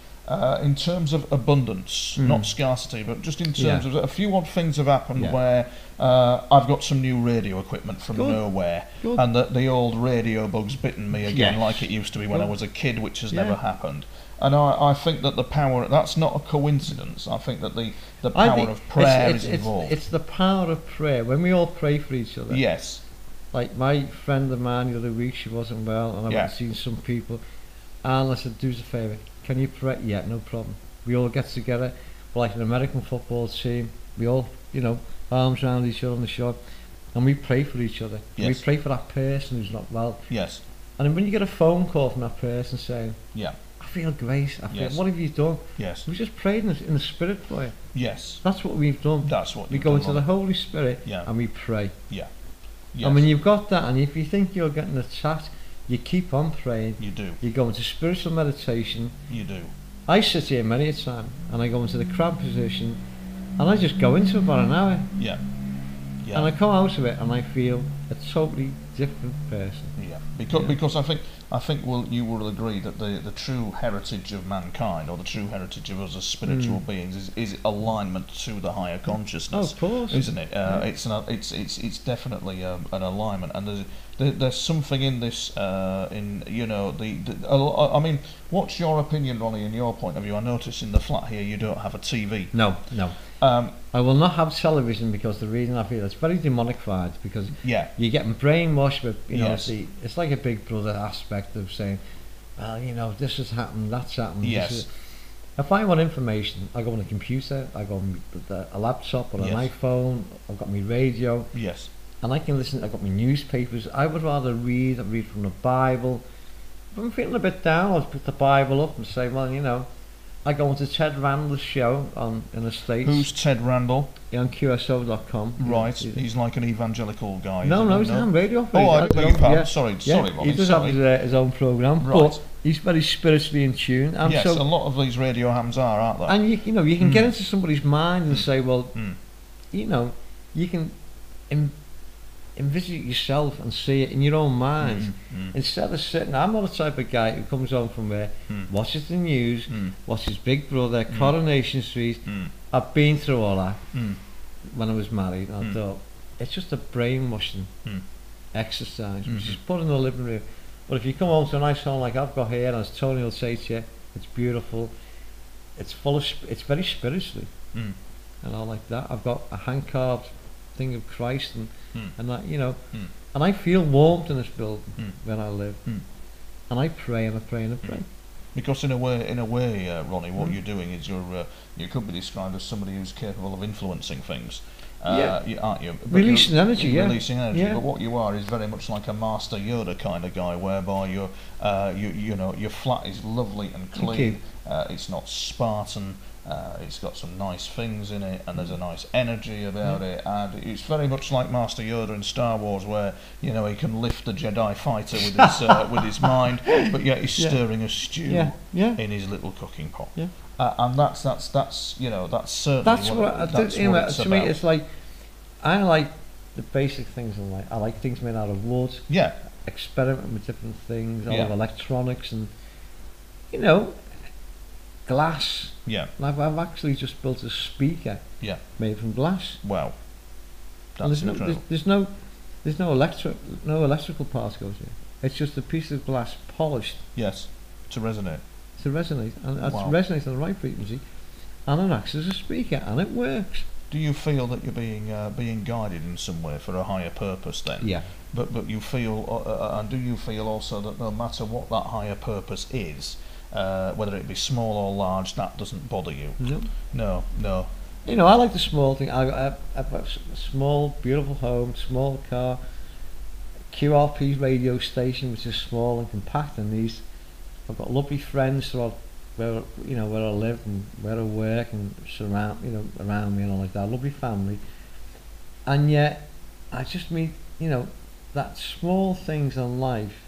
Speaker 1: In terms of abundance, not scarcity, but just in terms of a few odd things have happened where I've got some new radio equipment from nowhere, and the old radio bug's bitten me again, like it used to be when I was a kid, which has never happened. And I think that the power, that's not a coincidence. I think that the power of prayer is involved.
Speaker 2: It's the power of prayer. When we all pray for each other.
Speaker 1: Yes.
Speaker 2: Like my friend of mine the other week, she wasn't well, and I've seen some people, and I said, do us a favour, can you pray? Yeah, no problem. We all get together, we're like an American football team, we all, arms around each other on the shore, and we pray for each other.
Speaker 1: Yes.
Speaker 2: We pray for that person who's not well.
Speaker 1: Yes.
Speaker 2: And when you get a phone call from that person saying, I feel great, what have you done?
Speaker 1: Yes.
Speaker 2: We just prayed in the Spirit for you.
Speaker 1: Yes.
Speaker 2: That's what we've done.
Speaker 1: That's what
Speaker 2: we go into the Holy Spirit and we pray.
Speaker 1: Yeah.
Speaker 2: Yes. And when you've got that, and if you think you're getting attacked, you keep on praying.
Speaker 1: You do.
Speaker 2: You go into spiritual meditation.
Speaker 1: You do.
Speaker 2: I sit here many a time, and I go into the crab position, and I just go into about an hour.
Speaker 1: Yeah. Yeah.
Speaker 2: And I come out of it, and I feel a totally different person.
Speaker 1: Yeah. Because I think you will agree that the true heritage of mankind, or the true heritage of us as spiritual beings, is alignment to the higher consciousness.
Speaker 2: Oh, of course,
Speaker 1: isn't it? It's definitely an alignment, and there's something in this. I mean, what's your opinion, Ronnie? In your point of view, I notice in the flat here you don't have a TV.
Speaker 2: No. I will not have television, because the reason I feel it's very demonified, because you're getting brainwashed with it's like a Big Brother aspect of saying, well, this has happened, that's happened.
Speaker 1: Yes.
Speaker 2: If I want information, I go on a computer, I go on a laptop or an iPhone, I've got my radio.
Speaker 1: Yes.
Speaker 2: And I can listen, I've got my newspapers. I would rather read from the Bible. If I'm feeling a bit down, I'll put the Bible up and say, well, I go into Ted Randall's show in the States.
Speaker 1: Who's Ted Randall?
Speaker 2: On QSO.com.
Speaker 1: Right, he's like an evangelical guy.
Speaker 2: No, he's on radio.
Speaker 1: Oh, I beg your pardon. Sorry, Ronnie.
Speaker 2: He does have his own programme, but he's very spiritually in tune. And
Speaker 1: yes, a lot of these radio hams are, aren't they?
Speaker 2: And you can get into somebody's mind and say, well, you can envisage yourself and see it in your own mind, instead of sitting. I'm not the type of guy who comes home from where watches the news, watches Big Brother, Coronation Street. I've been through all that when I was married, and I thought it's just a brainwashing exercise, which is put in the living room. But if you come home to a nice home like I've got here, and as Tony will say to you, it's beautiful, it's it's very spiritually, and I like that. I've got a hand carved thing of Christ, and that, and I feel warmth in this building where I live, and I pray and I pray and I pray.
Speaker 1: Because in a way, Ronnie, what you're doing is you could be described as somebody who's capable of influencing things, aren't you? But
Speaker 2: releasing energy,
Speaker 1: releasing energy. But what you are is very much like a Master Yoda kind of guy, whereby your flat is lovely and clean. It's not Spartan. It's got some nice things in it, and there's a nice energy about it, and it's very much like Master Yoda in Star Wars, where he can lift the Jedi fighter with his with his mind, but yet he's stirring a stew in his little cooking pot. And that's certainly
Speaker 2: that's what it's to me. It's like, I like the basic things in life. I like things made out of wood. Experiment with different things. I love electronics and glass. I've actually just built a speaker made from glass.
Speaker 1: Wow. That's incredible.
Speaker 2: There's no electrical particles here. It's just a piece of glass polished.
Speaker 1: Yes. To resonate.
Speaker 2: And that's resonates on the right frequency, and it acts as a speaker, and it works.
Speaker 1: Do you feel that you're being guided in some way for a higher purpose then?
Speaker 2: Yeah.
Speaker 1: But you feel, and do you feel also that no matter what that higher purpose is, whether it be small or large, that doesn't bother you? No.
Speaker 2: I like the small thing. I've got a small, beautiful home, small car, QRP radio station, which is small and compact, and I've got lovely friends throughout where where I live and where I work and surround around me and all like that. Lovely family, and yet I just meet that small things in life.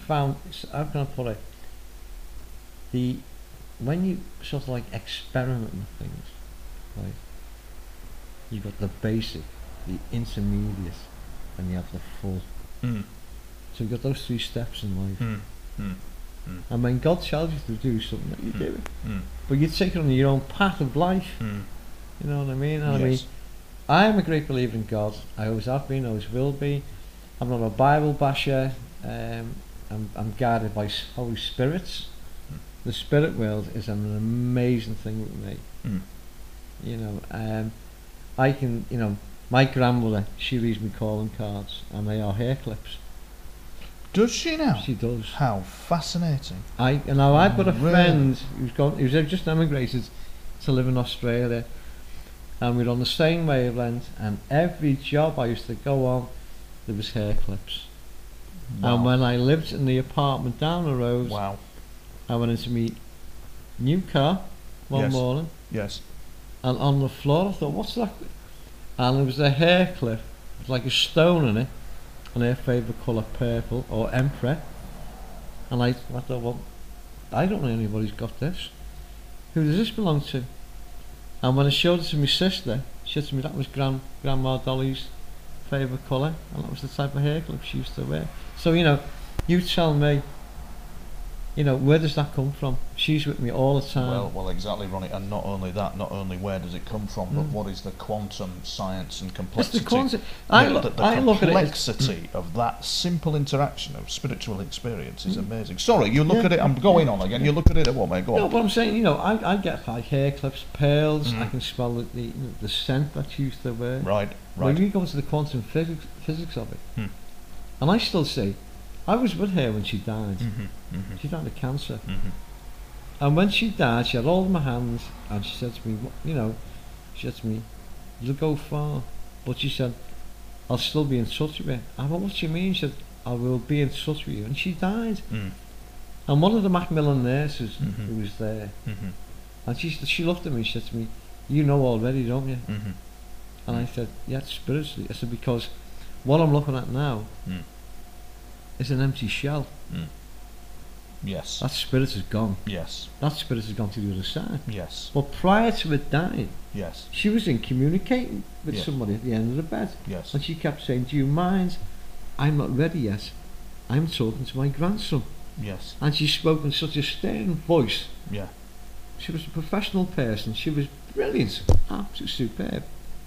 Speaker 2: How can I put it? When you sort of like experiment with things, right? You've got the basic, the intermediate, and you have the full.
Speaker 1: Mm.
Speaker 2: So you've got those 3 steps in life.
Speaker 1: Mm. Mm. Mm.
Speaker 2: And when God tells you to do something, you do it.
Speaker 1: Mm.
Speaker 2: But you take it on your own path of life.
Speaker 1: Mm.
Speaker 2: You know what I mean? And
Speaker 1: Yes.
Speaker 2: I mean, I am a great believer in God. I always have been, always will be. I'm not a Bible basher. I'm guided by Holy Spirits.
Speaker 1: Mm.
Speaker 2: The spirit world is an amazing thing with me.
Speaker 1: Mm.
Speaker 2: I can, my grandmother, she reads me calling cards, and they are hair clips.
Speaker 1: Does she now?
Speaker 2: She does.
Speaker 1: How fascinating.
Speaker 2: I've got a
Speaker 1: Really?
Speaker 2: friend who's just emigrated to live in Australia, and we're on the same wavelength, and every job I used to go on, there was hair clips.
Speaker 1: Wow.
Speaker 2: And when I lived in the apartment down the road,
Speaker 1: Wow.
Speaker 2: I went into my new car one
Speaker 1: Yes.
Speaker 2: morning,
Speaker 1: Yes.
Speaker 2: and on the floor I thought, what's that? And there was a hair clip with like a stone in it, and her favourite colour purple or emperor. And I thought, well, I don't know anybody's got this. Who does this belong to? And when I showed it to my sister, she said to me that was Grandma Dolly's favourite colour, and that was the type of hair clip she used to wear. So you tell me, where does that come from? She's with me all the time.
Speaker 1: Well, exactly, Ronnie. And not only that, not only where does it come from, but what is the quantum science and complexity?
Speaker 2: It's the quantum.
Speaker 1: The
Speaker 2: I look at it as,
Speaker 1: complexity of that simple interaction of spiritual experience is amazing. Sorry, you look at it. I'm going on again. You look at it. What, mate? Go on.
Speaker 2: No, but I'm saying, I get like hair clips, pearls. I can smell the scent that she used to wear.
Speaker 1: Right.
Speaker 2: When you go into the quantum physics of it,
Speaker 1: Hmm.
Speaker 2: and I still say, I was with her when she died.
Speaker 1: Mm-hmm. Mm-hmm.
Speaker 2: She died of cancer.
Speaker 1: Mm-hmm.
Speaker 2: And when she died, she had all my hands, and she said to me, she said to me, you'll go far. But she said, I'll still be in touch with you. I went, what do you mean? She said, I will be in touch with you. And she died.
Speaker 1: Mm.
Speaker 2: And one of the Macmillan nurses
Speaker 1: Mm-hmm.
Speaker 2: who was there,
Speaker 1: Mm-hmm.
Speaker 2: and she looked at me, she said to me, you know already, don't you?
Speaker 1: Mm-hmm.
Speaker 2: And I said, yeah, spiritually. I said, because what I'm looking at now is an empty shell.
Speaker 1: Mm. Yes.
Speaker 2: That spirit is gone.
Speaker 1: Yes.
Speaker 2: That spirit has gone to the other side.
Speaker 1: Yes.
Speaker 2: But prior to it dying,
Speaker 1: Yes.
Speaker 2: she was in communicating with
Speaker 1: Yeah.
Speaker 2: somebody at the end of the bed.
Speaker 1: Yes.
Speaker 2: And she kept saying, do you mind? I'm not ready yet. I'm talking to my grandson.
Speaker 1: Yes.
Speaker 2: And she spoke in such a stern voice.
Speaker 1: Yeah.
Speaker 2: She was a professional person. She was brilliant. Absolutely superb.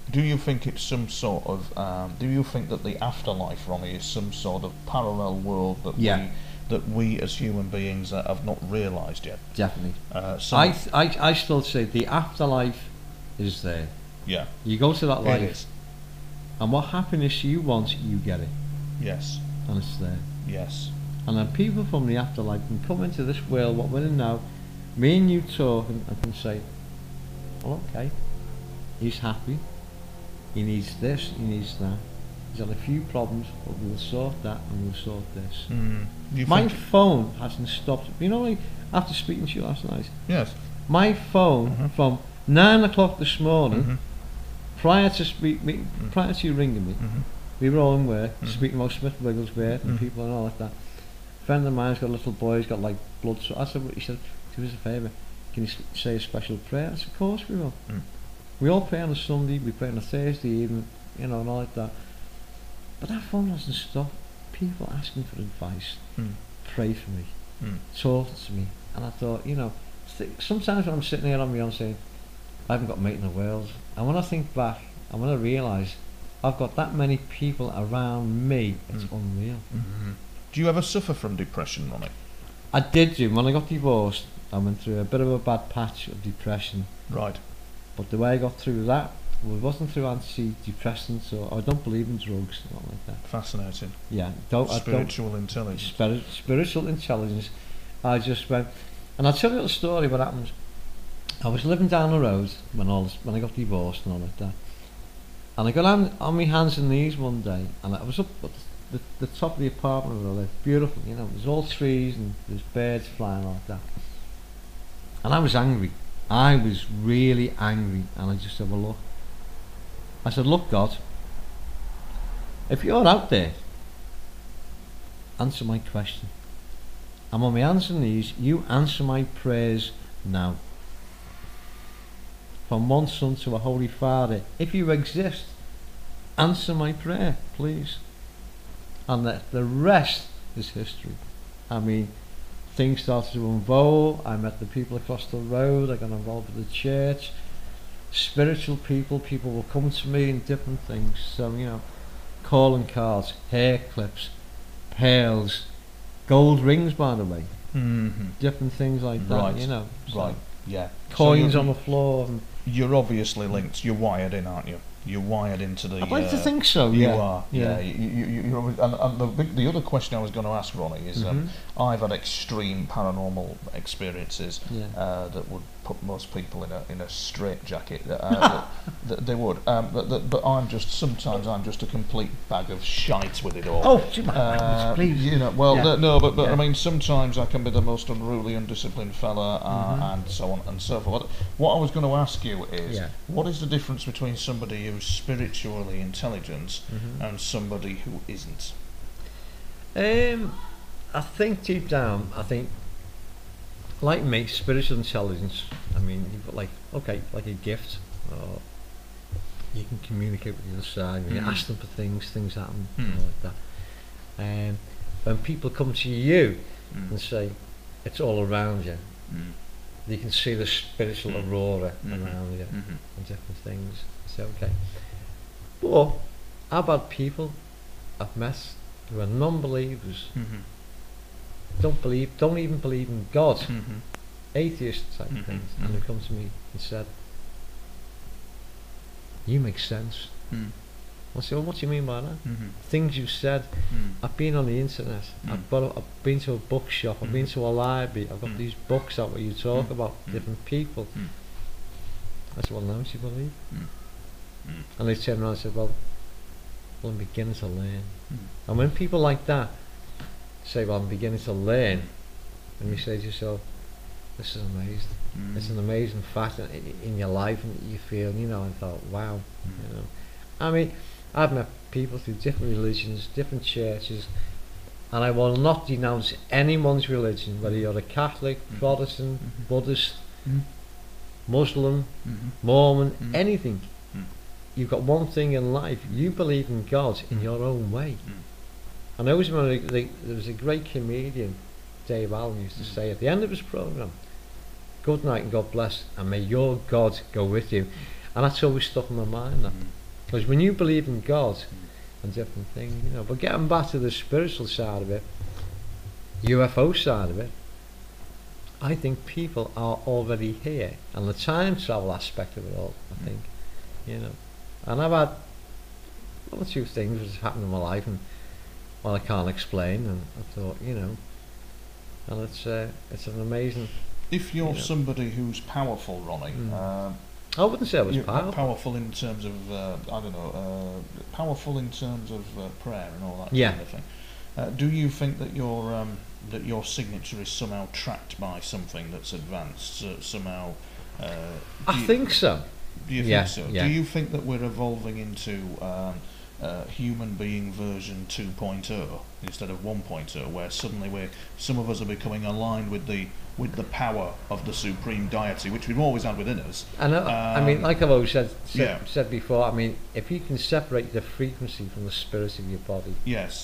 Speaker 1: Do you think it's some sort of? Do you think that the afterlife, Ronnie, is some sort of parallel world that we as human beings have not realised yet?
Speaker 2: Definitely.
Speaker 1: Some,
Speaker 2: I still say the afterlife is there.
Speaker 1: yeah.
Speaker 2: You go to that
Speaker 1: It
Speaker 2: life,
Speaker 1: is.
Speaker 2: and what happiness you want, you get it.
Speaker 1: Yes.
Speaker 2: And it's there.
Speaker 1: Yes.
Speaker 2: And then people from the afterlife can come into this world, what we're in now, me and you talk, and can say, well, okay, he's happy, he needs this, he needs that, he's had a few problems, but we'll sort that and we'll sort this.
Speaker 1: Mm. You
Speaker 2: My
Speaker 1: think?
Speaker 2: phone hasn't stopped. Like, after speaking to you last night,
Speaker 1: Yes.
Speaker 2: my phone from 9 o'clock this morning, prior to you ringing me, we were all in work, speaking about Smith Wigglesworth and people and all like that. A friend of mine's got a little boy, he's got like blood. So I said, he said, do us a favour, can you say a special prayer? I said, of course we will. We all pray on a Sunday, we pray on a Thursday evening, and all like that. But that phone doesn't stop. People asking for advice, pray for me, talk to me. And I thought, sometimes when I'm sitting here on my own saying, I haven't got a mate in the world, and when I think back, and when I realise I've got that many people around me, it's unreal.
Speaker 1: Do you ever suffer from depression, Ronnie?
Speaker 2: I did do. When I got divorced, I went through a bit of a bad patch of depression.
Speaker 1: Right.
Speaker 2: But the way I got through that, well, it wasn't through antidepressants, or I don't believe in drugs, not like that.
Speaker 1: Fascinating.
Speaker 2: Yeah,
Speaker 1: Spiritual intelligence.
Speaker 2: Spiritual intelligence. I just went, and I'll tell you a little story what happened. I was living down the road when I got divorced and all like that, And I got on my hands and knees one day, and I was up at the top of the apartment where I lived, beautiful, you know, there's all trees and there's birds flying like that. And I was angry. I was really angry, and I just said, well, look. I said, look, God, if you're out there, answer my question. I'm on my hands and knees, you answer my prayers now. From one son to a holy father, if you exist, answer my prayer, please. And the rest is history. I mean, things started to unfold. I met the people across the road. I got involved with the church. Spiritual people will come to me in different things. So, you know, calling cards, hair clips, pearls, gold rings, by the way.
Speaker 1: Mm-hmm.
Speaker 2: Different things like that,
Speaker 1: Right.
Speaker 2: you know. So
Speaker 1: Right, yeah.
Speaker 2: coins
Speaker 1: So
Speaker 2: on the floor. And
Speaker 1: you're obviously linked. You're wired in, aren't you? You're wired into the...
Speaker 2: I'd like to think so,
Speaker 1: You
Speaker 2: yeah.
Speaker 1: are, yeah. You're and the other question I was going to ask, Ronnie, is I've had extreme paranormal experiences that would put most people in a straitjacket. They would. But sometimes I'm just a complete bag of shite with it all.
Speaker 2: Oh, please.
Speaker 1: You know, well,
Speaker 2: Yeah.
Speaker 1: no, but
Speaker 2: Yeah.
Speaker 1: I mean, sometimes I can be the most unruly, undisciplined fella, and so on and so forth. What I was going to ask you is, what is the difference between somebody who's spiritually intelligent and somebody who isn't?
Speaker 2: I think deep down, like me, spiritual intelligence, I mean, you've got like a gift, or you can communicate with the other side, you ask them for things happen, you know, like that. When people come to you and say, it's all around you, you can see the spiritual aurora around you and different things. So, okay. But I've had people I've met who are non-believers, don't even believe in God, atheist type things, and they come to me and said, you make sense. I said, well, what do you mean by that? Things you said. I've been on the internet, I've been to a bookshop, I've been to a library, I've got these books out where you talk about different people. I said, well, now do you believe? And they turned around and said, well, I'm beginning to learn. And when people like that say, well, I'm beginning to learn, and you say to yourself, this is amazing. It's an amazing fact in your life, and you feel, you know, I thought, wow, you know. I mean, I've met people through different religions, different churches, and I will not denounce anyone's religion, whether you're a Catholic, Protestant, Buddhist, Muslim, Mormon, anything. You've got one thing in life, you believe in God in your own way. And I always remember there was a great comedian, Dave Allen, used to say at the end of his programme, good night and God bless, and may your God go with you. And that's always stuck in my mind, that. Because when you believe in God and different things, you know, but getting back to the spiritual side of it, UFO side of it, I think people are already here, and the time travel aspect of it all, I think, you know. And I've had one or two things which have happened in my life, and well, I can't explain, and I thought, you know, and it's an amazing.
Speaker 1: If you're somebody who's powerful, Ronnie,
Speaker 2: I wouldn't say I was powerful.
Speaker 1: Powerful in terms of powerful in terms of prayer and all that kind of thing. Do you think that your signature is somehow tracked by something that's advanced somehow?
Speaker 2: I think so.
Speaker 1: Do you think so?
Speaker 2: Yeah.
Speaker 1: Do you think that we're evolving into human being version 2.0 instead of 1.0, where suddenly some of us are becoming aligned with the power of the supreme deity, which we've always had within us?
Speaker 2: I know. I mean, like I've always said before, I mean, if you can separate the frequency from the spirit of your body,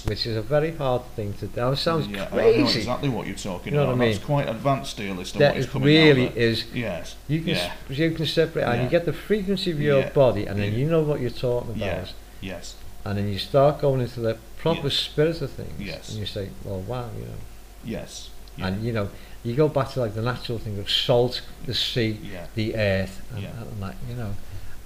Speaker 1: which
Speaker 2: is a very hard thing to do. It sounds crazy.
Speaker 1: I know exactly what you're talking about.
Speaker 2: What I mean?
Speaker 1: That's quite advanced deal as to
Speaker 2: that
Speaker 1: what is
Speaker 2: it
Speaker 1: coming
Speaker 2: really
Speaker 1: out there.
Speaker 2: is.
Speaker 1: Yes.
Speaker 2: You can separate, and you get the frequency of your body, and then you know what you're talking about.
Speaker 1: Yes.
Speaker 2: And then you start going into the proper spirit of things.
Speaker 1: Yes.
Speaker 2: And you say, well, wow, you know.
Speaker 1: Yes.
Speaker 2: And you know, you go back to like the natural thing of salt, the sea, the earth, and that, you know.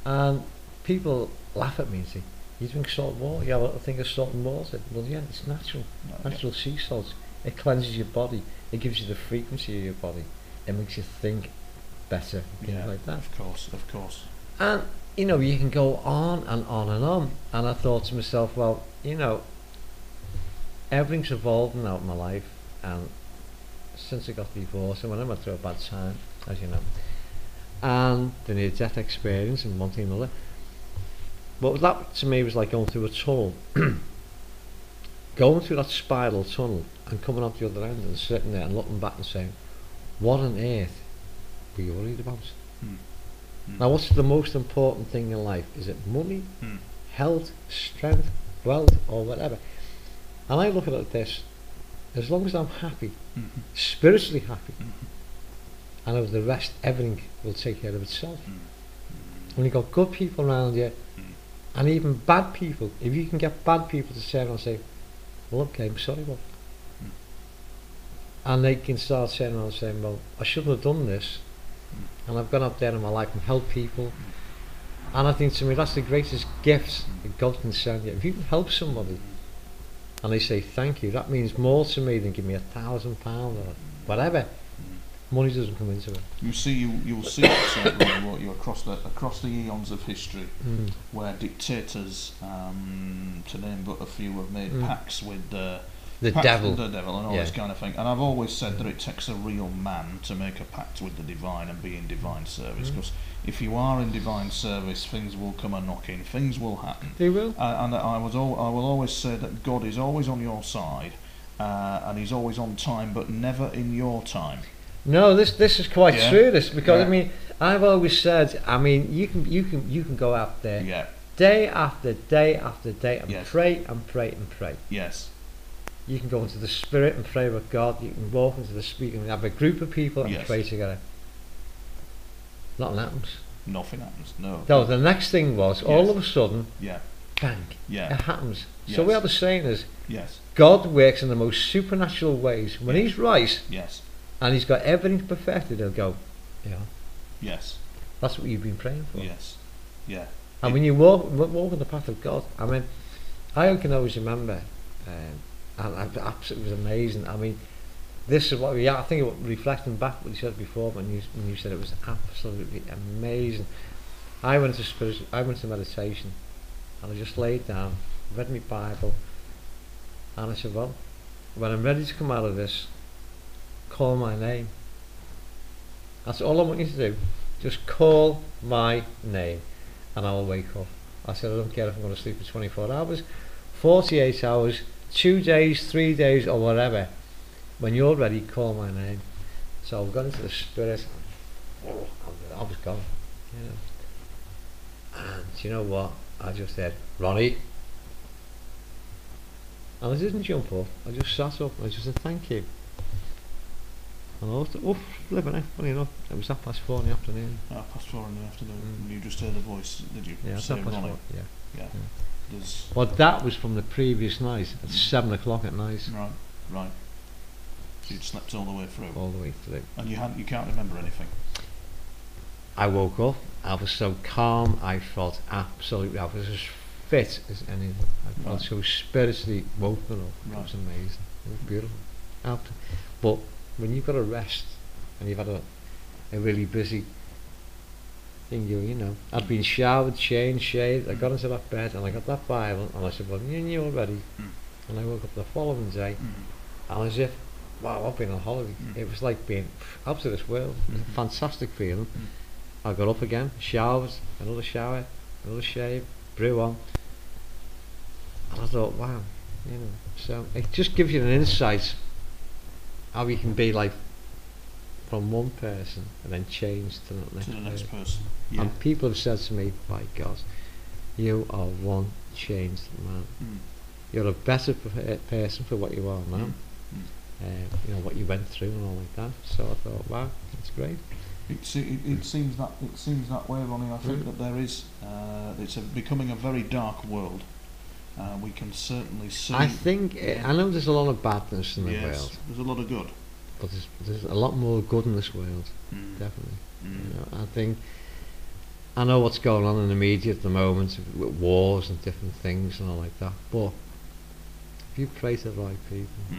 Speaker 2: And people laugh at me and say, you drink salt water? You have a thing of salt and water? Well, yeah, it's natural. Natural sea salt. It cleanses your body. It gives you the frequency of your body. It makes you think better. Things like that.
Speaker 1: Of course.
Speaker 2: And you know, you can go on and on and on. And I thought to myself, well, you know, everything's evolving out in my life, and since I got divorced, and when I went through a bad time, as you know, and the near-death experience and one thing and another, but that to me was like going through a tunnel. Going through that spiral tunnel and coming out the other end and sitting there and looking back and saying, what on earth were you worried about? Now, what's the most important thing in life? Is it money, health, strength, wealth, or whatever? And I look at it this, as long as I'm happy, spiritually happy, and of the rest, everything will take care of itself. When you've got good people around you, and even bad people, if you can get bad people to turn around and say, well, okay, I'm sorry, well, and they can start turning around and saying, well, I shouldn't have done this, and I've gone out there in my life and helped people, and I think to me that's the greatest gift that God can send you. If you can help somebody and they say thank you, that means more to me than give me £1,000 or whatever. Money doesn't come into it.
Speaker 1: You see, you'll see it Ronnie, won't you, across the eons of history, where dictators, to name but a few, have made pacts with the devil and all this kind of thing. And I've always said that it takes a real man to make a pact with the divine and be in divine service, because if you are in divine service, things will come a knocking, things will happen.
Speaker 2: They will.
Speaker 1: And I will always say that God is always on your side, and He's always on time, but never in your time.
Speaker 2: No, this is quite true. This, because I mean, I've always said, I mean, you can go out there day after day after day and pray and pray and pray.
Speaker 1: Yes.
Speaker 2: You can go into the Spirit and pray with God. You can walk into the Spirit and have a group of people and pray together. Nothing happens.
Speaker 1: Nothing happens. No.
Speaker 2: No. The next thing was all of a sudden, bang.
Speaker 1: Yeah.
Speaker 2: It happens. So we have a saying is,
Speaker 1: God
Speaker 2: works in the most supernatural ways. When He's right.
Speaker 1: Yes.
Speaker 2: And He's got everything perfected, He'll go,
Speaker 1: yes,
Speaker 2: that's what you've been praying for.
Speaker 1: Yes, yeah.
Speaker 2: And when you walk in the path of God, I mean, I can always remember, and absolutely was amazing. I mean, this is what I think, reflecting back what you said before, when you said it was absolutely amazing. I went to meditation, and I just laid down, read my Bible, and I said, well, when I'm ready to come out of this, call my name. That's all I want you to do. Just call my name and I'll wake up. I said, I don't care if I'm going to sleep for 24 hours, 48 hours, 2 days, 3 days, or whatever. When you're ready, call my name. So I've gone into the Spirit. I was gone. You know. And you know what? I just said, Ronnie. And I didn't jump up. I just sat up and I just said, thank you. And I thought, flipping it, funny enough, it was 4:30 in the afternoon.
Speaker 1: 4:30 in the afternoon. And you just heard a voice, did you?
Speaker 2: Yeah,
Speaker 1: say Ronnie.
Speaker 2: 4:30, yeah.
Speaker 1: Well,
Speaker 2: that was from the previous night, at 7 o'clock at night.
Speaker 1: Right. So you'd slept all the way through?
Speaker 2: All the way through.
Speaker 1: And you can't remember anything?
Speaker 2: I woke up, I was so calm, I felt absolutely, I was as fit as anything. I felt so spiritually woken up. It was amazing. It was beautiful. But when you've got to rest and you've had a really busy thing, you know, I'd been showered, changed, shaved, I got into that bed and I got that Bible and I said, well, you're ready. And I woke up the following day and as if, wow, I've been on holiday. It was like being out of this world. It was a fantastic feeling. I got up again, showered, another shower, another shave, brew on, and I thought, wow, you know, so it just gives you an insight how you can be like from one person and then change to the next person. Yeah. And people have said to me, by God, you are one changed man. You're a better person for what you are now. You know what you went through and all like that. So I thought, wow, that's great.
Speaker 1: It seems that way, Ronnie. I think that there is. It's becoming a very dark world. We can certainly see.
Speaker 2: I think I know there's a lot of badness in the world.
Speaker 1: There's a lot of good,
Speaker 2: but there's a lot more good in this world. Definitely. You know, I know what's going on in the media at the moment with wars and different things and all like that. But if you pray to the right people,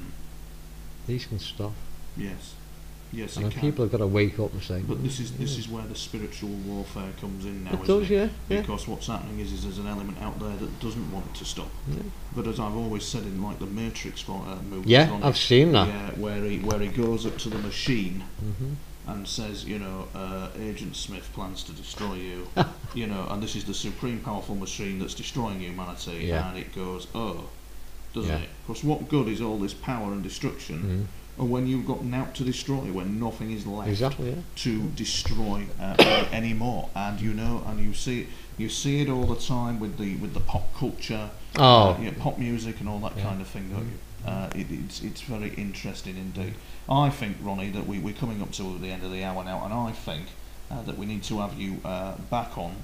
Speaker 2: these can stop.
Speaker 1: Yes. Yes,
Speaker 3: and
Speaker 1: it can.
Speaker 3: people have got to wake up and say.
Speaker 1: But this is where the spiritual warfare comes in now,
Speaker 3: It does,
Speaker 1: isn't it?
Speaker 3: yeah.
Speaker 1: Because what's happening is there's an element out there that doesn't want to stop.
Speaker 3: Yeah.
Speaker 1: But as I've always said in like the Matrix movie,
Speaker 3: Yeah, I've seen that.
Speaker 1: yeah, where he goes up to the machine
Speaker 3: Mhm.
Speaker 1: and says, you know, Agent Smith plans to destroy you, you know, and this is the supreme powerful machine that's destroying humanity,
Speaker 3: Yeah.
Speaker 1: and it goes, oh, doesn't
Speaker 3: Yeah.
Speaker 1: it? Because what good is all this power and destruction? And when you've got naught to destroy, when nothing is left
Speaker 3: Exactly, yeah.
Speaker 1: to destroy anymore, and you know, and you see it all the time with the pop culture,
Speaker 3: Oh.
Speaker 1: pop music and all that
Speaker 3: Yeah.
Speaker 1: kind of thing, don't you? It's very interesting indeed. I think, Ronnie, that we're coming up to the end of the hour now, and I think that we need to have you back on.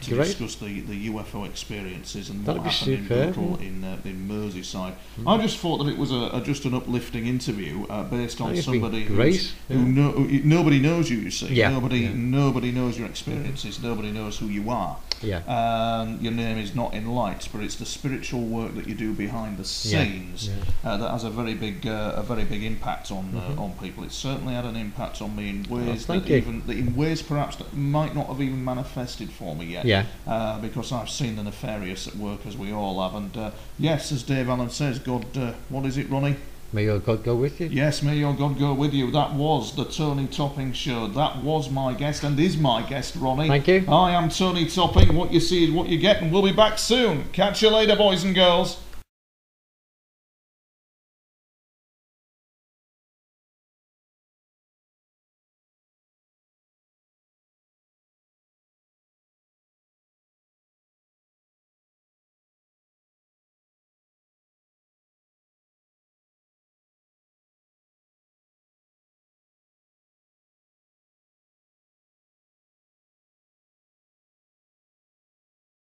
Speaker 1: To
Speaker 3: Great.
Speaker 1: discuss the UFO experiences and
Speaker 3: That'd
Speaker 1: what
Speaker 3: be
Speaker 1: happened
Speaker 3: superb,
Speaker 1: in McCall in Merseyside. I just thought that it was just an uplifting interview based on
Speaker 3: It's been
Speaker 1: somebody
Speaker 3: great,
Speaker 1: nobody knows you. You see,
Speaker 3: Yeah,
Speaker 1: nobody
Speaker 3: yeah.
Speaker 1: nobody knows your experiences. Nobody knows who you are.
Speaker 3: Yeah.
Speaker 1: Your name is not in lights, but it's the spiritual work that you do behind the scenes that has a very big impact on people. It's certainly had an impact on me in ways in ways perhaps that might not have even manifested for me yet.
Speaker 3: Yeah.
Speaker 1: Because I've seen the nefarious at work, as we all have, and yes, as Dave Allen says, God, what is it, Ronnie?
Speaker 3: May your God go with you.
Speaker 1: Yes, may your God go with you. That was the Tony Topping Show. That was my guest and is my guest, Ronnie.
Speaker 3: Thank you.
Speaker 1: I am Tony Topping. What you see is what you get, and we'll be back soon. Catch you later, boys and girls.